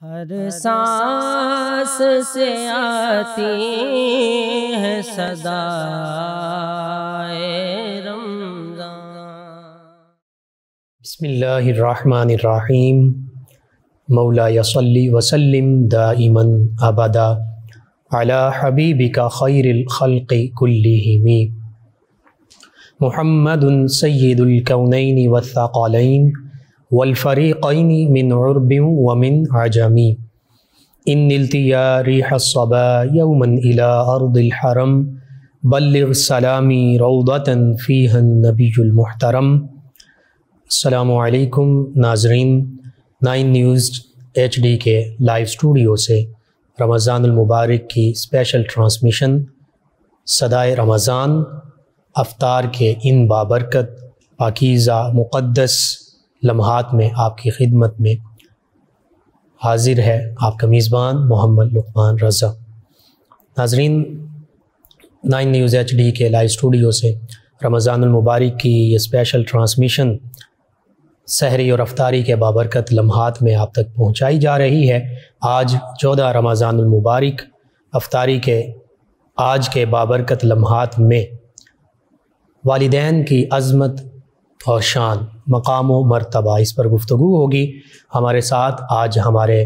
ہر سانس سے آتی ہے صدائے رمضان۔ بسم اللہ الرحمن الرحیم۔ مولا صلی وسلم دائما ابدا علی حبیبک خیر الخلق کلہم، محمد سید الکونین والثقلین والفریقین من عرب ومن عجم، ان نلتیا ریح الصبا یوما الى ارض الحرم، بلغ سلامی روضتا فیہا النبی المحترم۔ السلام علیکم ناظرین، 9 نیوز HD کے لائیو اسٹوڈیو سے رمضان المبارک کی اسپیشل ٹرانسمیشن صدائے رمضان افطار کے ان بابرکت پاکیزہ مقدس لمحات میں آپ کی خدمت میں حاضر ہے آپ کا میزبان محمد لقمان رضا۔ ناظرین، 9 نیوز HD کے لائیو اسٹوڈیو سے رمضان المبارک کی یہ اسپیشل ٹرانسمیشن سحری اور افطاری کے بابرکت لمحات میں آپ تک پہنچائی جا رہی ہے۔ آج 14 رمضان المبارک افطاری کے آج کے بابرکت لمحات میں والدین کی عظمت اور شان، مقام و مرتبہ، اس پر گفتگو ہوگی۔ ہمارے ساتھ آج ہمارے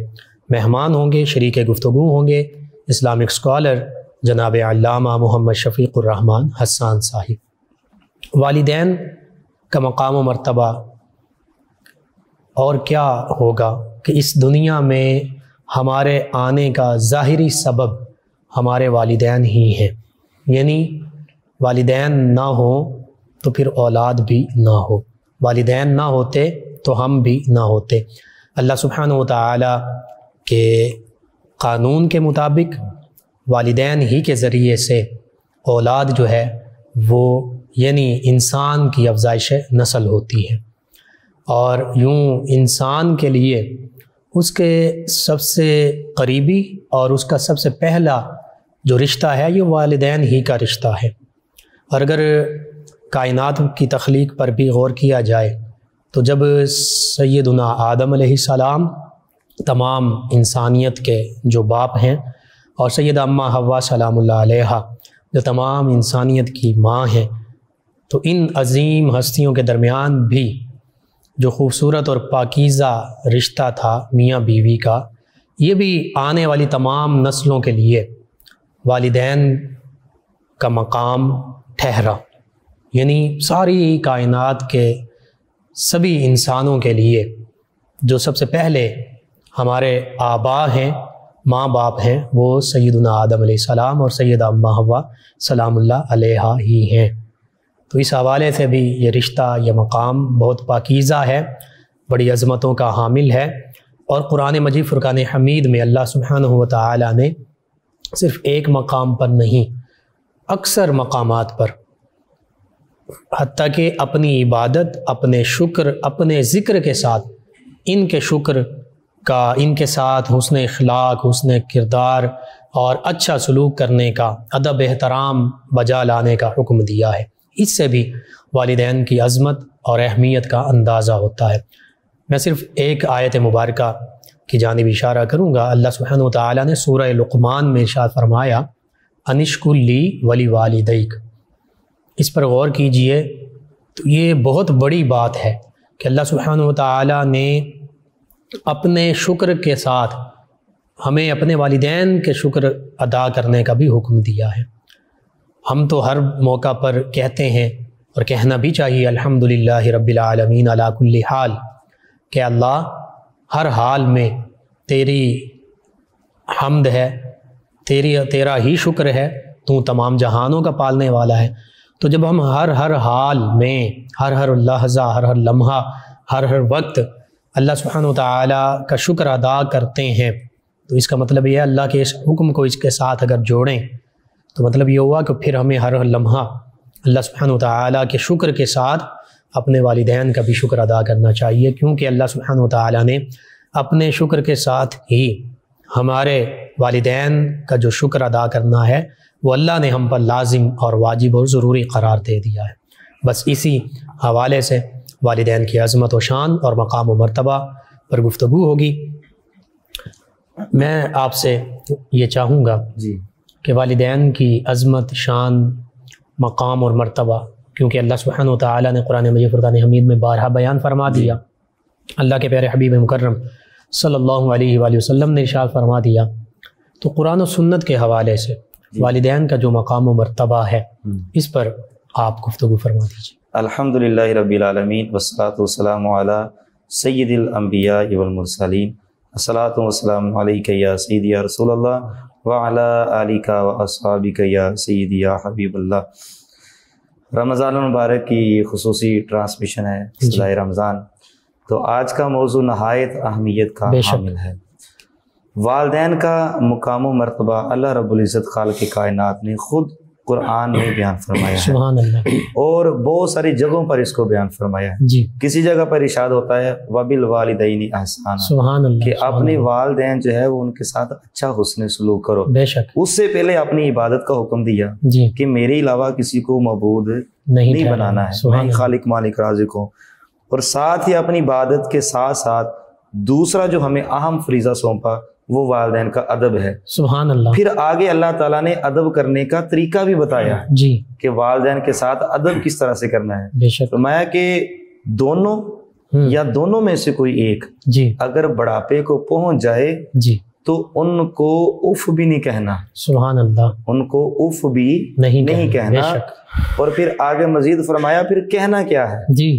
مہمان ہوں گے، شریک گفتگو ہوں گے اسلامک اسکالر جناب علامہ محمد شفیق الرحمن حسان صاحب۔ والدین کا مقام و مرتبہ اور کیا ہوگا کہ اس دنیا میں ہمارے آنے کا ظاہری سبب ہمارے والدین ہی ہیں، یعنی والدین نہ ہوں تو پھر اولاد بھی نہ ہو، والدین نہ ہوتے تو ہم بھی نہ ہوتے۔ اللہ سبحانہ وتعالی کے قانون کے مطابق والدین ہی کے ذریعے سے اولاد جو ہے وہ یعنی انسان کی افزائش نسل ہوتی ہے، اور یوں انسان کے لیے اس کے سب سے قریبی اور اس کا سب سے پہلا جو رشتہ ہے یہ والدین ہی کا رشتہ ہے۔ اور اگر کائنات کی تخلیق پر بھی غور کیا جائے تو جب سیدنا آدم علیہ السلام تمام انسانیت کے جو باپ ہیں، اور سیدہ اماں حوا سلام اللہ علیہا جو تمام انسانیت کی ماں ہیں، تو ان عظیم ہستیوں کے درمیان بھی جو خوبصورت اور پاکیزہ رشتہ تھا میاں بیوی کا، یہ بھی آنے والی تمام نسلوں کے لیے والدین کا مقام ٹھہرا، یعنی ساری کائنات کے سبھی انسانوں کے لیے جو سب سے پہلے ہمارے آبا ہیں، ماں باپ ہیں، وہ سیدنا آدم علیہ السلام اور سیدہ اماں حوا سلام اللہ علیہا ہی ہیں۔ تو اس حوالے سے بھی یہ رشتہ، یہ مقام بہت پاکیزہ ہے، بڑی عظمتوں کا حامل ہے، اور قرآن مجید فرقان حمید میں اللہ سبحانہ وتعالی نے صرف ایک مقام پر نہیں، اکثر مقامات پر، حتیٰ کہ اپنی عبادت، اپنے شکر، اپنے ذکر کے ساتھ ان کے شکر کا، ان کے ساتھ حسن اخلاق، حسن کردار اور اچھا سلوک کرنے کا، ادب احترام بجا لانے کا حکم دیا ہے۔ اس سے بھی والدین کی عظمت اور اہمیت کا اندازہ ہوتا ہے۔ میں صرف ایک آیت مبارکہ کی جانب اشارہ کروں گا۔ اللہ سبحانہ وتعالی نے سورہ لقمان میں ارشاد فرمایا، انشکر لی ولی والدیک۔ اس پر غور کیجئے تو یہ بہت بڑی بات ہے کہ اللہ سبحانہ وتعالی نے اپنے شکر کے ساتھ ہمیں اپنے والدین کے شکر ادا کرنے کا بھی حکم دیا ہے۔ ہم تو ہر موقع پر کہتے ہیں، اور کہنا بھی چاہیے، الحمدللہ رب العالمین علی کل حال، کہ اللہ ہر حال میں تیری حمد ہے، تیرا ہی شکر ہے، تو تمام جہانوں کا پالنے والا ہے۔ تو جب ہم ہر حال میں، ہر لحظہ، ہر لمحہ، ہر وقت اللہ سبحانہ وتعالی کا شکر ادا کرتے ہیں، تو اس کا مطلب یہ ہے اللہ کے اس حکم کو اس کے ساتھ اگر جوڑیں تو مطلب یہ ہوا کہ پھر ہمیں ہر لمحہ اللہ سبحانہ وتعالی کے شکر کے ساتھ اپنے والدین کا بھی شکر ادا کرنا چاہیے، کیونکہ اللہ سبحانہ وتعالی نے اپنے شکر کے ساتھ ہی ہمارے والدین کا جو شکر ادا کرنا ہے وہ اللہ نے ہم پر لازم اور واجب اور ضروری قرار دے دیا ہے۔ بس اسی حوالے سے والدین کی عظمت و شان اور مقام و مرتبہ پر گفتگو ہوگی۔ میں آپ سے یہ چاہوں گا جی کہ والدین کی عظمت، شان، مقام اور مرتبہ، کیونکہ اللہ سبحانہ و تعالیٰ نے قرآن مجید فرقان حمید میں بارہا بیان فرما دیا، اللہ کے پیارے حبیب مکرم صلی اللہ علیہ وآلہ وسلم نے ارشاد فرما دیا، تو قرآن و سنت کے حوالے سے والدین کا جو مقام و مرتبہ ہے اس پر آپ گفتگو فرما دیجیے۔ الحمدللہ رب العالمین والصلاۃ والسلام علی سید الانبیاء والمرسلین، الصلاۃ والسلام علیک یا سیدی یا رسول اللہ وعلی آلک واصحابک یا سیدی یا حبیب اللہ۔ رمضان المبارک کی خصوصی ٹرانسمیشن ہے صدائے رمضان، تو آج کا موضوع نہایت اہمیت کا حامل ہے۔ والدین کا مقام و مرتبہ اللہ رب العزت خالق کائنات نے خود قرآن میں بیان فرمایا ہے، سبحان اللہ، اور بہت ساری جگہوں پر اس کو بیان فرمایا ہے۔ جی کسی جگہ پر ارشاد ہوتا ہے وَبِالْوَالِدَيْنِ إِحْسَانًا، سبحان اللہ، کہ اپنے والدین جو ہے وہ ان کے ساتھ اچھا حسن سلوک کرو۔ بے شک، اس سے پہلے اپنی عبادت کا حکم دیا جی کہ میرے علاوہ کسی کو معبود نہیں ٹھہرانا، بنانا ہے، سبحان میں ہی اللہ، خالق مالک رازق ہوں۔ اور ساتھ ہی اپنی عبادت کے ساتھ ساتھ دوسرا جو ہمیں اہم فریضہ سونپا وہ والدین کا ادب ہے۔ سبحان اللہ، پھر آگے اللہ تعالیٰ نے ادب کرنے کا طریقہ بھی بتایا جی کہ والدین کے ساتھ ادب کس طرح سے کرنا ہے۔ بے شک، فرمایا کہ دونوں یا دونوں میں سے کوئی ایک جی اگر بڑھاپے کو پہنچ جائے جی تو ان کو اف بھی نہیں کہنا، سبحان اللہ، ان کو اف بھی نہیں بے کہنا۔ شک، اور پھر آگے مزید فرمایا پھر کہنا کیا ہے، جی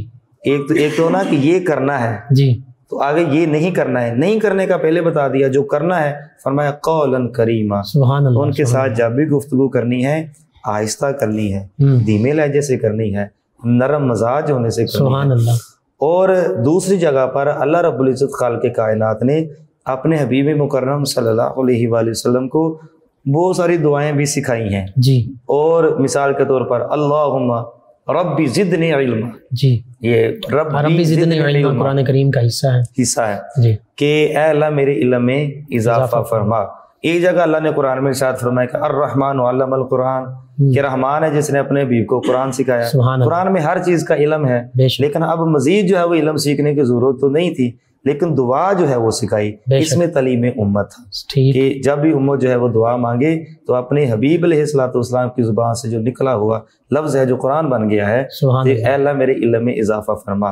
ایک تو نا کہ یہ کرنا ہے، جی تو آگے یہ نہیں کرنا ہے، نہیں کرنے کا پہلے بتا دیا، جو کرنا ہے فرمایا قولا کریما، سبحان اللہ، ان کے ساتھ جب بھی گفتگو کرنی ہے آہستہ کرنی ہے، دھیمے لہجے سے کرنی ہے، نرم مزاج ہونے سے کرنی سبحان ہے۔ اللہ، اور دوسری جگہ پر اللہ رب العزت خالق کائنات نے اپنے حبیب مکرم صلی اللہ علیہ وآلہ وسلم کو بہت ساری دعائیں بھی سکھائی ہیں، جی اور مثال کے طور پر اللہم ربی زدنی علما، جی یہ ربی زدنی علما قرآن کریم کا حصہ ہے، حصہ ہے جی کہ اے اللہ میرے علم میں اضافہ فرما۔ ایک جگہ اللہ نے قرآن میں ارشاد فرمایا کہ الرحمن علم القرآن، کہ رحمان ہے جس نے اپنے حبیب کو قرآن سکھایا۔ سبحان اللہ، قرآن میں ہر چیز کا علم ہے، بے شک، لیکن اب مزید جو ہے وہ علم سیکھنے کی ضرورت تو نہیں تھی، لیکن دعا جو ہے وہ سکھائی، بے اس شک، میں تعلیم امت تھا ٹھیک، کہ جب بھی امت جو ہے وہ دعا مانگے تو اپنے حبیب علیہ الصلوۃ والسلام کی زبان سے جو نکلا ہوا لفظ ہے جو قرآن بن گیا ہے سبحان کہ اللہ، اے اللہ میرے علم میں اضافہ فرما۔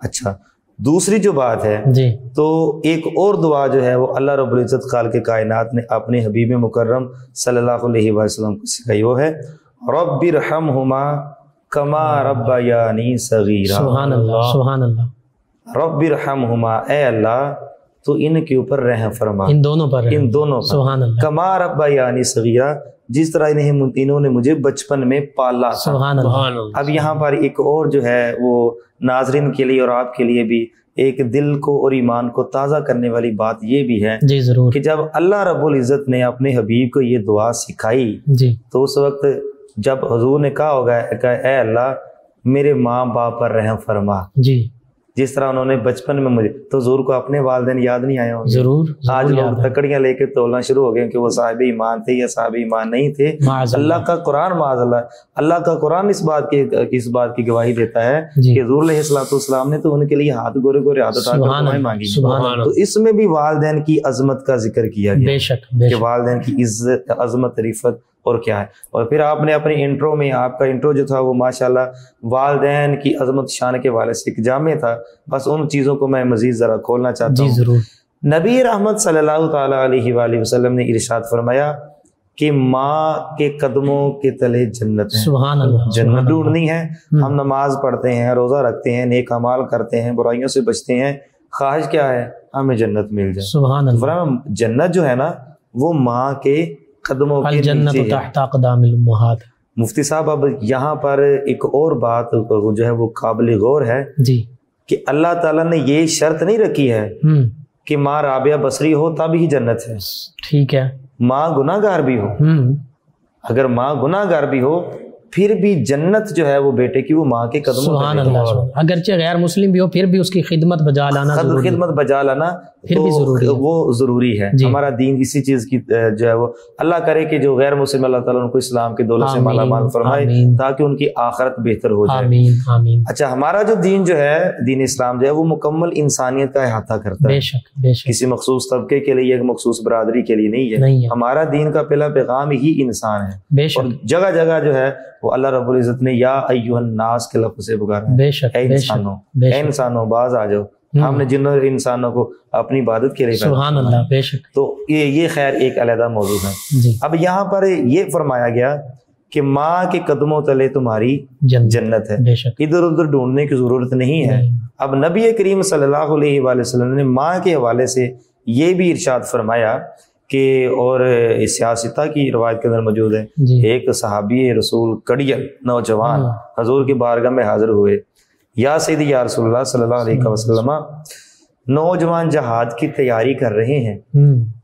اچھا، دوسری جو بات ہے جی تو ایک اور دعا جو ہے وہ اللہ رب العزت خالق کائنات نے اپنے حبیب مکرم صلی اللہ علیہ وسلم کو سکھائی، وہ ہے رب ارحمہما کما ربیانی صغیرا۔ سبحان اللہ، سبحان اللہ، رب ارحمہما، اے اللہ تو ان کے اوپر رحم فرما، ان دونوں پر ہے، ان دونوں پر، سبحان اللہ، کما ربیانی صغیرا، جس طرح انہوں نے مجھے بچپن میں پالا تھا۔ سبحان اللہ، اب یہاں پر ایک اور جو ہے وہ ناظرین کے لیے اور آپ کے لیے بھی ایک دل کو اور ایمان کو تازہ کرنے والی بات یہ بھی ہے جی ضرور، کہ جب اللہ رب العزت نے اپنے حبیب کو یہ دعا سکھائی جی تو اس وقت جب حضور نے کہا ہوگا کہ اے اللہ میرے ماں باپ پر رحم فرما، جی جس طرح انہوں نے بچپن میں مجھے، تو حضور کو اپنے والدین یاد نہیں آئے ہوں گے؟ ضرور، آج ضرور لوگ یاد ہے، تکڑیاں لے کے تولنا شروع ہو گئے کہ وہ صاحب ایمان تھے یا صاحب ایمان نہیں تھے۔ معاذ اللہ کا قرآن، معاذ اللہ کا قرآن اس بات کی گواہی دیتا ہے جی، کہ حضور علیہ الصلوۃ والسلام نے تو ان کے لیے ہاتھ گورے گورے ہاتھ اٹھا کر سبحان دعائیں اللہ، مانگی، سبحان اللہ، تو اس میں بھی والدین کی عظمت کا ذکر کیا گیا بے شک، بے کہ شک، والدین کی عزت، عظمت، رفت اور کیا ہے۔ اور پھر آپ نے اپنے انٹرو میں، آپ کا انٹرو جو تھا وہ ماشاءاللہ والدین کی عظمت شان کے والے سے ایک جامع تھا، بس ان چیزوں کو میں مزید ذرا کھولنا چاہتا جی ہوں۔ ضرور، نبی رحمت صلی اللہ تعالی علیہ وآلہ وسلم نے ارشاد فرمایا کہ ماں کے قدموں کے تلے جنت ہے، سبحان اللہ، جنت ڈھونڈنی ہے۔ ہم نماز پڑھتے ہیں، روزہ رکھتے ہیں، نیک اعمال کرتے ہیں، برائیوں سے بچتے ہیں، خواہش کیا ہے؟ ہمیں جنت مل جائے۔ سبحان اللہ، فرمایا جنت جو ہے نا وہ ماں کے قدموں کے الجنت نیچے ہے۔ تحت اقدام الامہات، مفتی صاحب اب یہاں پر ایک اور بات جو ہے وہ قابل غور ہے جی، کہ اللہ تعالیٰ نے یہ شرط نہیں رکھی ہے کہ ماں رابعہ بصری ہو تب ہی جنت ہے، ٹھیک ہے، ماں گناہ گار بھی ہو۔ اگر ماں گناہ گار بھی ہو پھر بھی جنت جو ہے وہ بیٹے کی وہ ماں کے قدموں سبحان اللہ، اگرچہ غیر مسلم بھی ہو پھر بھی اس کی خدمت بجا لانا خدمت بجا لانا پھر بھی ضروری ہے، وہ ضروری ہے۔ ہمارا دین اسی چیز کی جو ہے وہ اللہ کرے کہ جو غیر مسلم اللہ تعالیٰ ان کو اسلام کی دولت سے مالا مال فرمائے تاکہ ان کی آخرت بہتر ہو جائے۔ آمین آمین۔ اچھا، ہمارا جو دین جو ہے دین اسلام جو ہے وہ مکمل انسانیت کا احاطہ کرتا ہے، بے شک بے شک، کسی مخصوص طبقے کے لیے ایک مخصوص برادری کے لیے نہیں ہے۔ ہمارا دین کا پہلا پیغام ہی انسان ہے، بے شک، اور جگہ جگہ جو ہے وہ اللہ رب العزت نے یا ایھا الناس کے لفظ سے پکارا ہے، بے شک، اے انسانوں، اے انسانوں باز آ جاؤ، ہم نے جنوں اور انسانوں کو اپنی عبادت کے لیے پیدا کیا۔ سبحان اللہ، بے شک۔ تو یہ خیر ایک علیحدہ موضوع ہے۔ جی، اب یہاں پر یہ فرمایا گیا کہ ماں کے قدموں تلے تمہاری جنت ہے، بے شک، ادھر ادھر ڈھونڈنے کی ضرورت نہیں ہے۔ اب نبی کریم صلی اللہ علیہ وآلہ وسلم نے ماں کے حوالے سے یہ بھی ارشاد فرمایا کہ، اور سیاستہ کی روایت کے اندر موجود ہے، ایک صحابی رسول کڑیل نوجوان حضور کی بارگاہ میں حاضر ہوئے، یا سیدی یا رسول اللہ صلی اللہ علیہ وسلم، نوجوان جہاد کی تیاری کر رہے ہیں،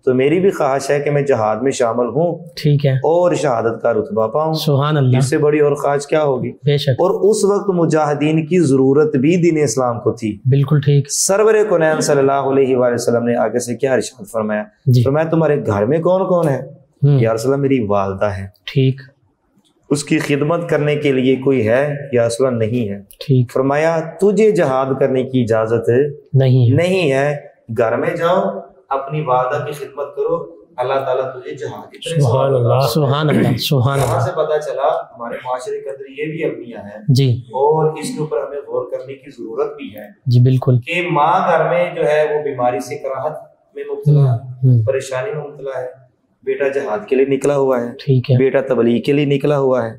تو میری بھی خواہش ہے کہ میں جہاد میں شامل ہوں، ٹھیک ہے، اور شہادت کا رتبہ پاؤں۔ سبحان اللہ، اس سے بڑی اور خواہش کیا ہوگی؟ بے شک، اور اس وقت مجاہدین کی ضرورت بھی دین اسلام کو تھی۔ بالکل ٹھیک۔ سرور کونین صلی اللہ علیہ وآلہ وسلم نے آگے سے کیا ارشاد فرمایا؟ فرمایا تمہارے گھر میں کون کون ہے؟ یا رسول اللہ میری والدہ ہے۔ ٹھیک۔ اس کی خدمت کرنے کے لیے کوئی ہے؟ یا رسول اللہ نہیں ہے۔ ٹھیک۔ فرمایا تجھے جہاد کرنے کی اجازت نہیں ہے، گھر میں جاؤ اپنی والدہ کی خدمت کرو، اللہ تعالیٰ تجھے جہاد کی طرف۔ سبحان اللہ، سبحان اللہ، سبحان اللہ۔ یہاں سے پتہ چلا ہمارے معاشرے کے اندر یہ بھی المیہ ہے جی، اور اس کے اوپر ہمیں غور کرنے کی ضرورت بھی ہے جی بالکل، کہ ماں گھر میں جو ہے وہ بیماری سے کراہت میں مبتلا ہے، پریشانی میں مبتلا ہے، بیٹا جہاد کے لیے نکلا ہوا ہے، ٹھیک ہے، بیٹا تبلیغ کے لیے نکلا ہوا ہے،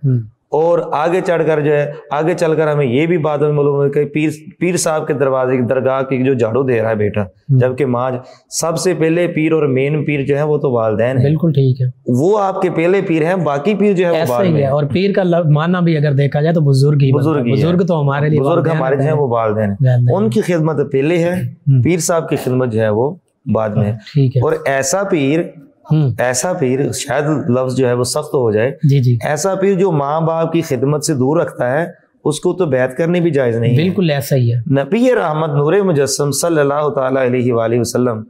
اور آگے چڑھ کر جو ہے آگے چل کر ہمیں یہ بھی بات معلوم ہے کہ پیر صاحب کے دروازے کی درگاہ کی جو جھاڑو دے رہا ہے بیٹا، جبکہ ماں سب سے پہلے پیر اور مین پیر جو ہے وہ تو والدین ہیں۔ بالکل ٹھیک ہے، وہ آپ کے پہلے پیر ہیں، باقی پیر جو ہے وہ بعد میں۔ اور پیر کا معنی بھی اگر دیکھا جائے تو بزرگ تو ہمارے لیے، بزرگ ہمارے جو ہیں وہ والدین ہیں، ان کی خدمت پہلے ہے، پیر صاحب کی خدمت جو ہے وہ بعد میں ہے۔ ٹھیک ہے، اور ایسا پیر شاید لفظ جو ہے وہ سخت ہو جائے، جی جی، ایسا پیر جو ماں باپ کی خدمت سے دور رکھتا ہے اس کو تو بیعت کرنی بھی جائز نہیں ہے۔ بالکل ایسا ہی ہے۔ نبی رحمت نور مجسم صلی اللہ تعالی علیہ وآلہ وسلم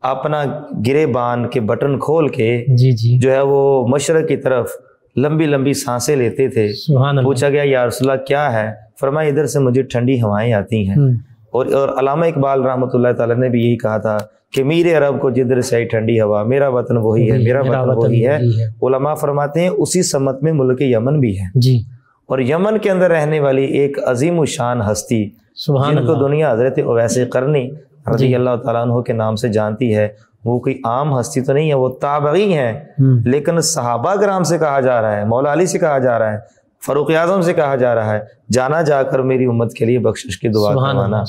اپنا گرے بان کے بٹن کھول کے جی جی جو ہے وہ مشرق کی طرف لمبی لمبی سانسیں لیتے تھے۔ پوچھا گیا یا رسول اللہ کیا ہے؟ فرمایا ادھر سے مجھے ٹھنڈی ہوائیں آتی ہیں۔ اور علامہ اقبال رحمۃ اللہ تعالی نے بھی یہی کہا تھا کہ میرے عرب کو جدھر سے آئی ٹھنڈی ہوا، میرا وطن وہی ہے، میرا وطن وہی ہے۔ علماء فرماتے ہیں اسی سمت میں ملک یمن بھی ہے جی، اور یمن کے اندر رہنے والی ایک عظیم الشان ہستی جن کو دنیا حضرت اویس قرنی رضی اللہ تعالیٰ عنہ کے نام سے جانتی ہے، وہ کوئی عام ہستی تو نہیں ہے، وہ تابعی ہیں، لیکن صحابہ کرام سے کہا جا رہا ہے، مولا علی سے کہا جا رہا ہے، فاروق اعظم سے کہا جا رہا ہے، جانا جا کر میری امت کے لیے بخشش کی دعا کروانا۔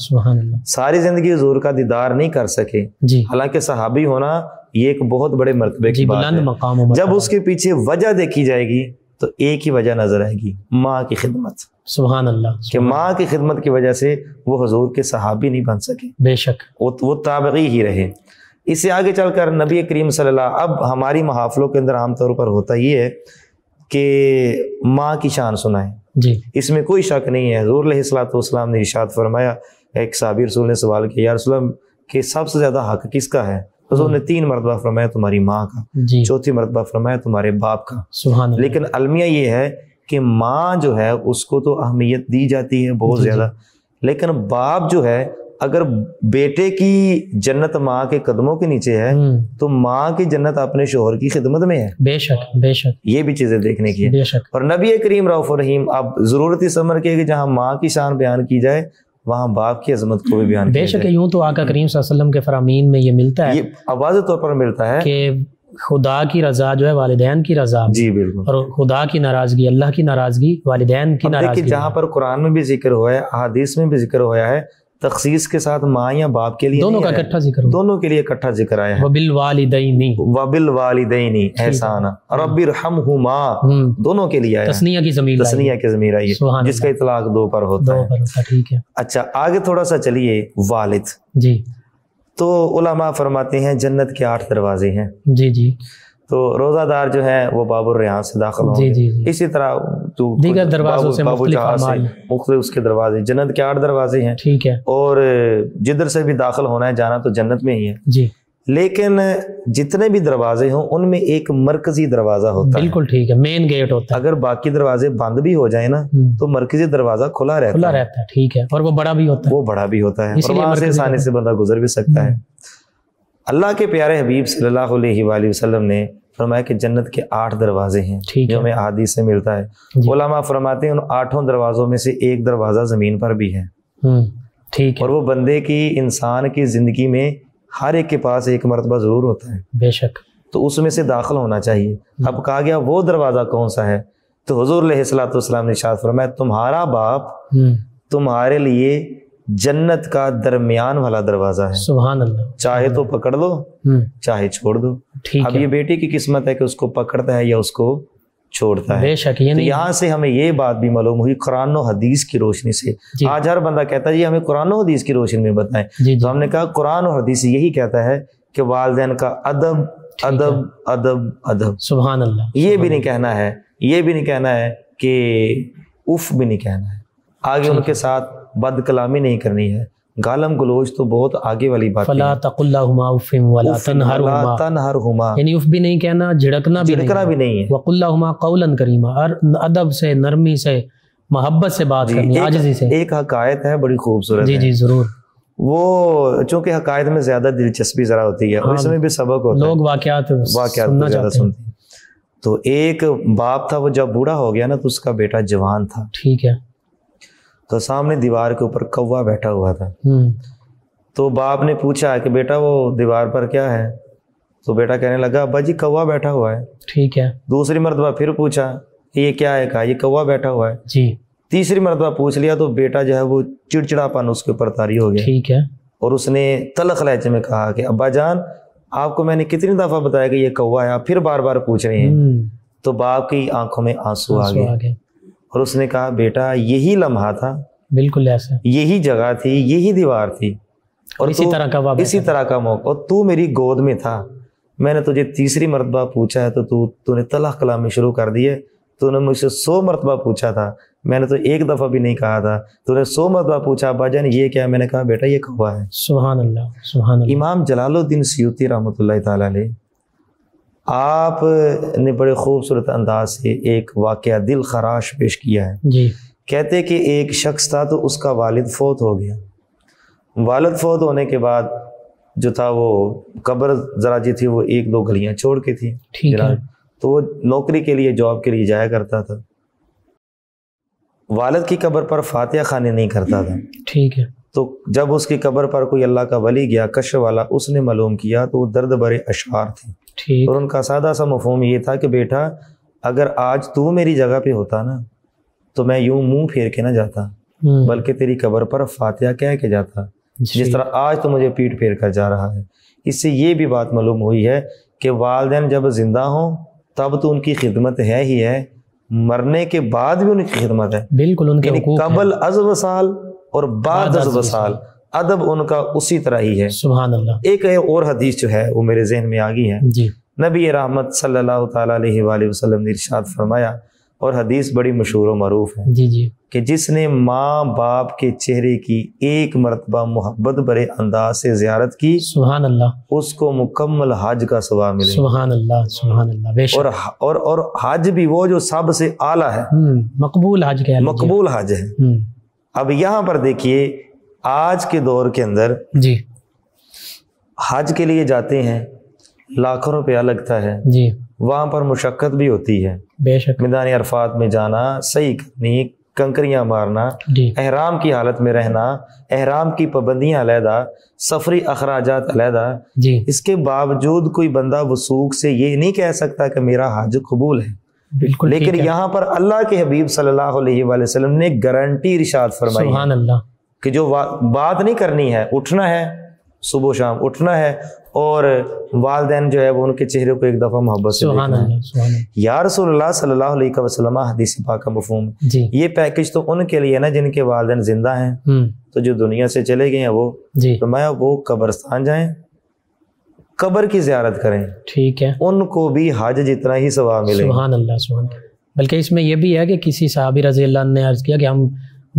ساری زندگی حضور کا دیدار نہیں کر سکے، حالانکہ صحابی ہونا یہ ایک بہت بڑے مرتبے کی بات ہے۔ جب اس کے پیچھے وجہ دیکھی جائے گی تو ایک ہی وجہ نظر آئے گی، ماں کی خدمت۔ سبحان اللہ، کہ ماں کی خدمت کی وجہ سے وہ حضور کے صحابی نہیں بن سکے، بے شک وہ تابعی ہی رہے۔ اس سے آگے چل کر نبی کریم صلی اللہ، اب ہماری محافلوں کے اندر عام طور پر ہوتا یہ ہے کہ ماں کی شان سنائیں، جی، اس میں کوئی شک نہیں ہے۔ حضور علیہ الصلوۃ والسلام نے ارشاد فرمایا، ایک صحابی رسول نے سوال کیا یا رسول اللہ کہ سب سے زیادہ حق کس کا ہے؟ حضور نے 3 مرتبہ فرمایا تمہاری ماں کا، جی، 4تھی مرتبہ فرمایا تمہارے باپ کا۔ سبحان اللہ۔ لیکن المیہ یہ ہے کہ ماں جو ہے اس کو تو اہمیت دی جاتی ہے بہت زیادہ، لیکن باپ جو ہے اگر بیٹے کی جنت ماں کے قدموں کے نیچے ہے تو ماں کی جنت اپنے شوہر کی خدمت میں ہے۔ بے شک، بے شک، یہ بھی چیزیں دیکھنے کی ہے۔ بے شک۔ اور نبی کریم رؤوف الرحیم، اب ضرورت اس امر کی ہے کہ جہاں ماں کی شان بیان کی جائے وہاں باپ کی عظمت کو بھی بیان کیا جائے۔ بے شک، یوں تو آقا کریم صلی اللہ علیہ وسلم کے فرامین میں یہ ملتا ہے، یہ واضح طور پر ملتا ہے کہ خدا کی رضا جو ہے والدین کی رضا، جی بالکل، اور خدا کی ناراضگی، اللہ کی ناراضگی والدین کی ناراضگی۔ جہاں پر قرآن میں بھی ذکر ہوا ہے، احادیث میں بھی ذکر ہوا ہے، تخصیص کے ساتھ ماں یا باپ کے لیے دونوں کا اکٹھا ذکر، دونوں کے لیے اکٹھا ذکر آیا ہے۔ وبالوالدین احسانا رب ارحمہما، دونوں کے لیے آیا ہے، تثنیہ کی ضمیر آئی ہے، جس کا اطلاق 2 پر ہوتا ہے۔ ٹھیک ہے، اچھا آگے تھوڑا سا چلیے، والد، جی، تو علماء فرماتے ہیں جنت کے 8 دروازے ہیں۔ جی جی، تو روزہ دار جو ہے وہ باب الریان سے داخل ہوں گے. اسی طرح تو دیگر دروازوں سے مختلف اعمال مختلف اس کے دروازے، جنت کے 8 دروازے ہیں. ٹھیک ہے. اور جدھر سے بھی داخل ہونا ہے جانا تو جنت میں ہی ہے. جی. لیکن جتنے بھی دروازے ہوں ان میں ایک مرکزی دروازہ ہوتا ہے. بالکل ٹھیک ہے، مین گیٹ ہوتا ہے. اگر باقی دروازے بند بھی ہو جائیں نا تو مرکزی دروازہ کھلا رہتا ہے. ٹھیک ہے. اور وہ بڑا بھی ہوتا ہے. وہ بڑا بھی ہوتا ہے اور وہاں سے آسانی سے بندہ گزر بھی سکتا ہے. اللہ کے پیارے حبیب صلی اللہ علیہ وآلہ وسلم نے فرمایا کہ جنت کے 8 دروازے ہیں جو ہمیں احادیث سے ملتا ہے. علماء فرماتے ہیں ان 8 دروازوں میں سے ایک دروازہ زمین پر بھی ہے. ٹھیک ہے. اور وہ بندے کی، انسان کی زندگی میں ہر ایک کے پاس ایک مرتبہ ضرور ہوتا ہے. بے شک. تو اس میں سے داخل ہونا چاہیے. اب کہا گیا وہ دروازہ کون سا ہے، تو حضور علیہ الصلوۃ والسلام نے ارشاد فرمایا تمہارا باپ تمہارے لیے جنت کا درمیان والا دروازہ ہے. سبحان اللہ. چاہے تو پکڑ لو چاہے چھوڑ دو. اب یہ بیٹی کی قسمت ہے کہ اس کو پکڑتا ہے یا اس کو چھوڑتا ہے. بے شک. یہاں سے ہمیں یہ بات بھی معلوم ہوئی قرآن و حدیث کی روشنی سے. آج ہر بندہ کہتا ہے جی ہمیں قرآن و حدیث کی روشنی میں بتائیں. تو ہم نے کہا قرآن و حدیث یہی کہتا ہے کہ والدین کا ادب ادب ادب ادب. سبحان اللہ. یہ بھی نہیں کہنا ہے، یہ بھی نہیں کہنا ہے کہ اف بھی نہیں کہنا ہے. آگے ان کے ساتھ بد کلامی نہیں کرنی ہے. گالم گلوچ تو بہت آگے والی بات ہے. فلا تقل لهما اف ولا تنهرهما، یعنی اف بھی نہیں کہنا، جھڑکنا بھی نہیں ہے. وقل لهما قولا کریما، اور ادب سے، نرمی سے، محبت سے بات کرنی، عاجزی سے. ایک حکایت ہے بڑی خوبصورت. جی جی ضرور. وہ چونکہ حکایت میں زیادہ دلچسپی ذرا ہوتی ہے اور اس میں بھی سبق ہوتا ہے، لوگ واقعات زیادہ سنتے ہیں. تو ایک باپ تھا، وہ جب بوڑھا ہو گیا نا تو اس کا بیٹا جوان تھا. ٹھیک ہے. تو سامنے دیوار کے اوپر کوا بیٹھا ہوا تھا. تو باپ نے پوچھا کہ بیٹا وہ دیوار پر کیا ہے؟ تو بیٹا کہنے لگا ابا جی کوا بیٹھا ہوا ہے. ٹھیک ہے. دوسری مرتبہ پھر پوچھا یہ کیا ہے؟ کہا یہ کوا بیٹھا ہوا ہے. جی. تیسری مرتبہ پوچھ لیا تو بیٹا جو ہے وہ چڑچڑاپن اس کے اوپر طاری ہو گیا. ٹھیک ہے. اور اس نے تلخ لہجے میں کہا کہ ابا جان آپ کو میں نے کتنی دفعہ بتایا کہ یہ کوا ہے، آپ پھر بار بار پوچھ رہے ہیں. تو باپ کی آنکھوں میں آنسو آ گئے اور اس نے کہا بیٹا یہی لمحہ تھا، بالکل ایسا، یہی جگہ تھی، یہی دیوار تھی اور اسی طرح کا موقع، اور تو میری گود میں تھا. میں نے تجھے تیسری مرتبہ پوچھا ہے تو نے تلخ کلامی شروع کر دی ہے. تو نے مجھ سے 100 مرتبہ پوچھا تھا، میں نے تو ایک دفعہ بھی نہیں کہا تھا. تو نے 100 مرتبہ پوچھا ابا جان یہ کیا ہے؟ میں نے کہا بیٹا یہ کوا ہے. سبحان اللہ سبحان اللہ. امام جلال الدین سیوطی رحمۃ اللہ تعالی علیہ، آپ نے بڑے خوبصورت انداز سے ایک واقعہ دل خراش پیش کیا ہے. جی. کہتے کہ ایک شخص تھا تو اس کا والد فوت ہو گیا. والد فوت ہونے کے بعد جو تھا وہ قبر ذرا جی تھی وہ 1-2 گلیاں چھوڑ کے تھی. تو وہ نوکری کے لیے، جاب کے لیے جایا کرتا تھا. والد کی قبر پر فاتحہ خوانی نہیں کرتا تھا. ٹھیک ہے. تو جب اس کی قبر پر کوئی اللہ کا ولی گیا کشف والا، اس نے معلوم کیا تو وہ درد بھرے اشعار تھے. اور ان کا سادہ سا مفہوم یہ تھا کہ بیٹا اگر آج تو میری جگہ پہ ہوتا نا تو میں یوں منہ پھیر کے نہ جاتا، بلکہ تیری قبر پر فاتحہ کہہ کے جاتا، جس طرح آج تو مجھے پیٹ پھیر کر جا رہا ہے. اس سے یہ بھی بات معلوم ہوئی ہے کہ والدین جب زندہ ہوں تب تو ان کی خدمت ہے ہی ہے، مرنے کے بعد بھی ان کی خدمت ہے. بالکل. ان کے قبل از وصال اور بعد از وصال ادب ان کا اسی طرح ہی ہے. سبحان اللہ. ایک اور حدیث جو ہے وہ میرے ذہن میں آ گئی ہے. جی. نبی رحمت صلی اللہ تعالیٰ علیہ وآلہ وسلم نے ارشاد فرمایا، اور حدیث بڑی مشہور و معروف ہے. جی جی. کہ جس نے ماں باپ کے چہرے کی ایک مرتبہ محبت بھرے انداز سے زیارت کی، سبحان اللہ، اس کو مکمل حج کا ثواب ملے. سبحان اللہ سبحان اللہ. بے شک. اور حج بھی وہ جو سب سے اعلیٰ ہے، مقبول حج ہے، مقبول حج ہے. اب یہاں پر دیکھیے آج کے دور کے اندر جی حج کے لیے جاتے ہیں، لاکھوں روپیہ لگتا ہے. جی. وہاں پر مشقت بھی ہوتی ہے. بے شک. میدان عرفات میں جانا، صحیح کرنی، کنکریاں مارنا، احرام کی حالت میں رہنا، احرام کی پابندیاں علیحدہ، سفری اخراجات علیحدہ. جی. اس کے باوجود کوئی بندہ وثوق سے یہ نہیں کہہ سکتا کہ میرا حج قبول ہے. بالکل. لیکن یہاں پر اللہ کے حبیب صلی اللہ علیہ وآلہ وسلم نے گارنٹی ارشاد فرمائی، سبحان اللہ، کہ جو بات نہیں کرنی ہے، اٹھنا ہے صبح و شام، اٹھنا ہے، اور والدین جو ہے وہ ان کے چہرے کو ایک دفعہ محبت سے دیکھنا ہے. یا رسول اللہ صلی اللہ علیہ وسلم، حدیث پاک کا مفہوم جی. یہ پیکج تو ان کے لیے نا جن کے والدین زندہ ہیں، تو جو دنیا سے چلے گئے ہیں وہ فرمایا وہ قبرستان جائیں، قبر کی زیارت کریں، ٹھیک ہے، ان کو بھی حج جتنا ہی ثواب ملے. سبحان اللہ سبحان اللہ. بلکہ اس میں یہ بھی ہے کہ کسی صحابی رضی اللہ عنہ نے عرض کیا کہ ہم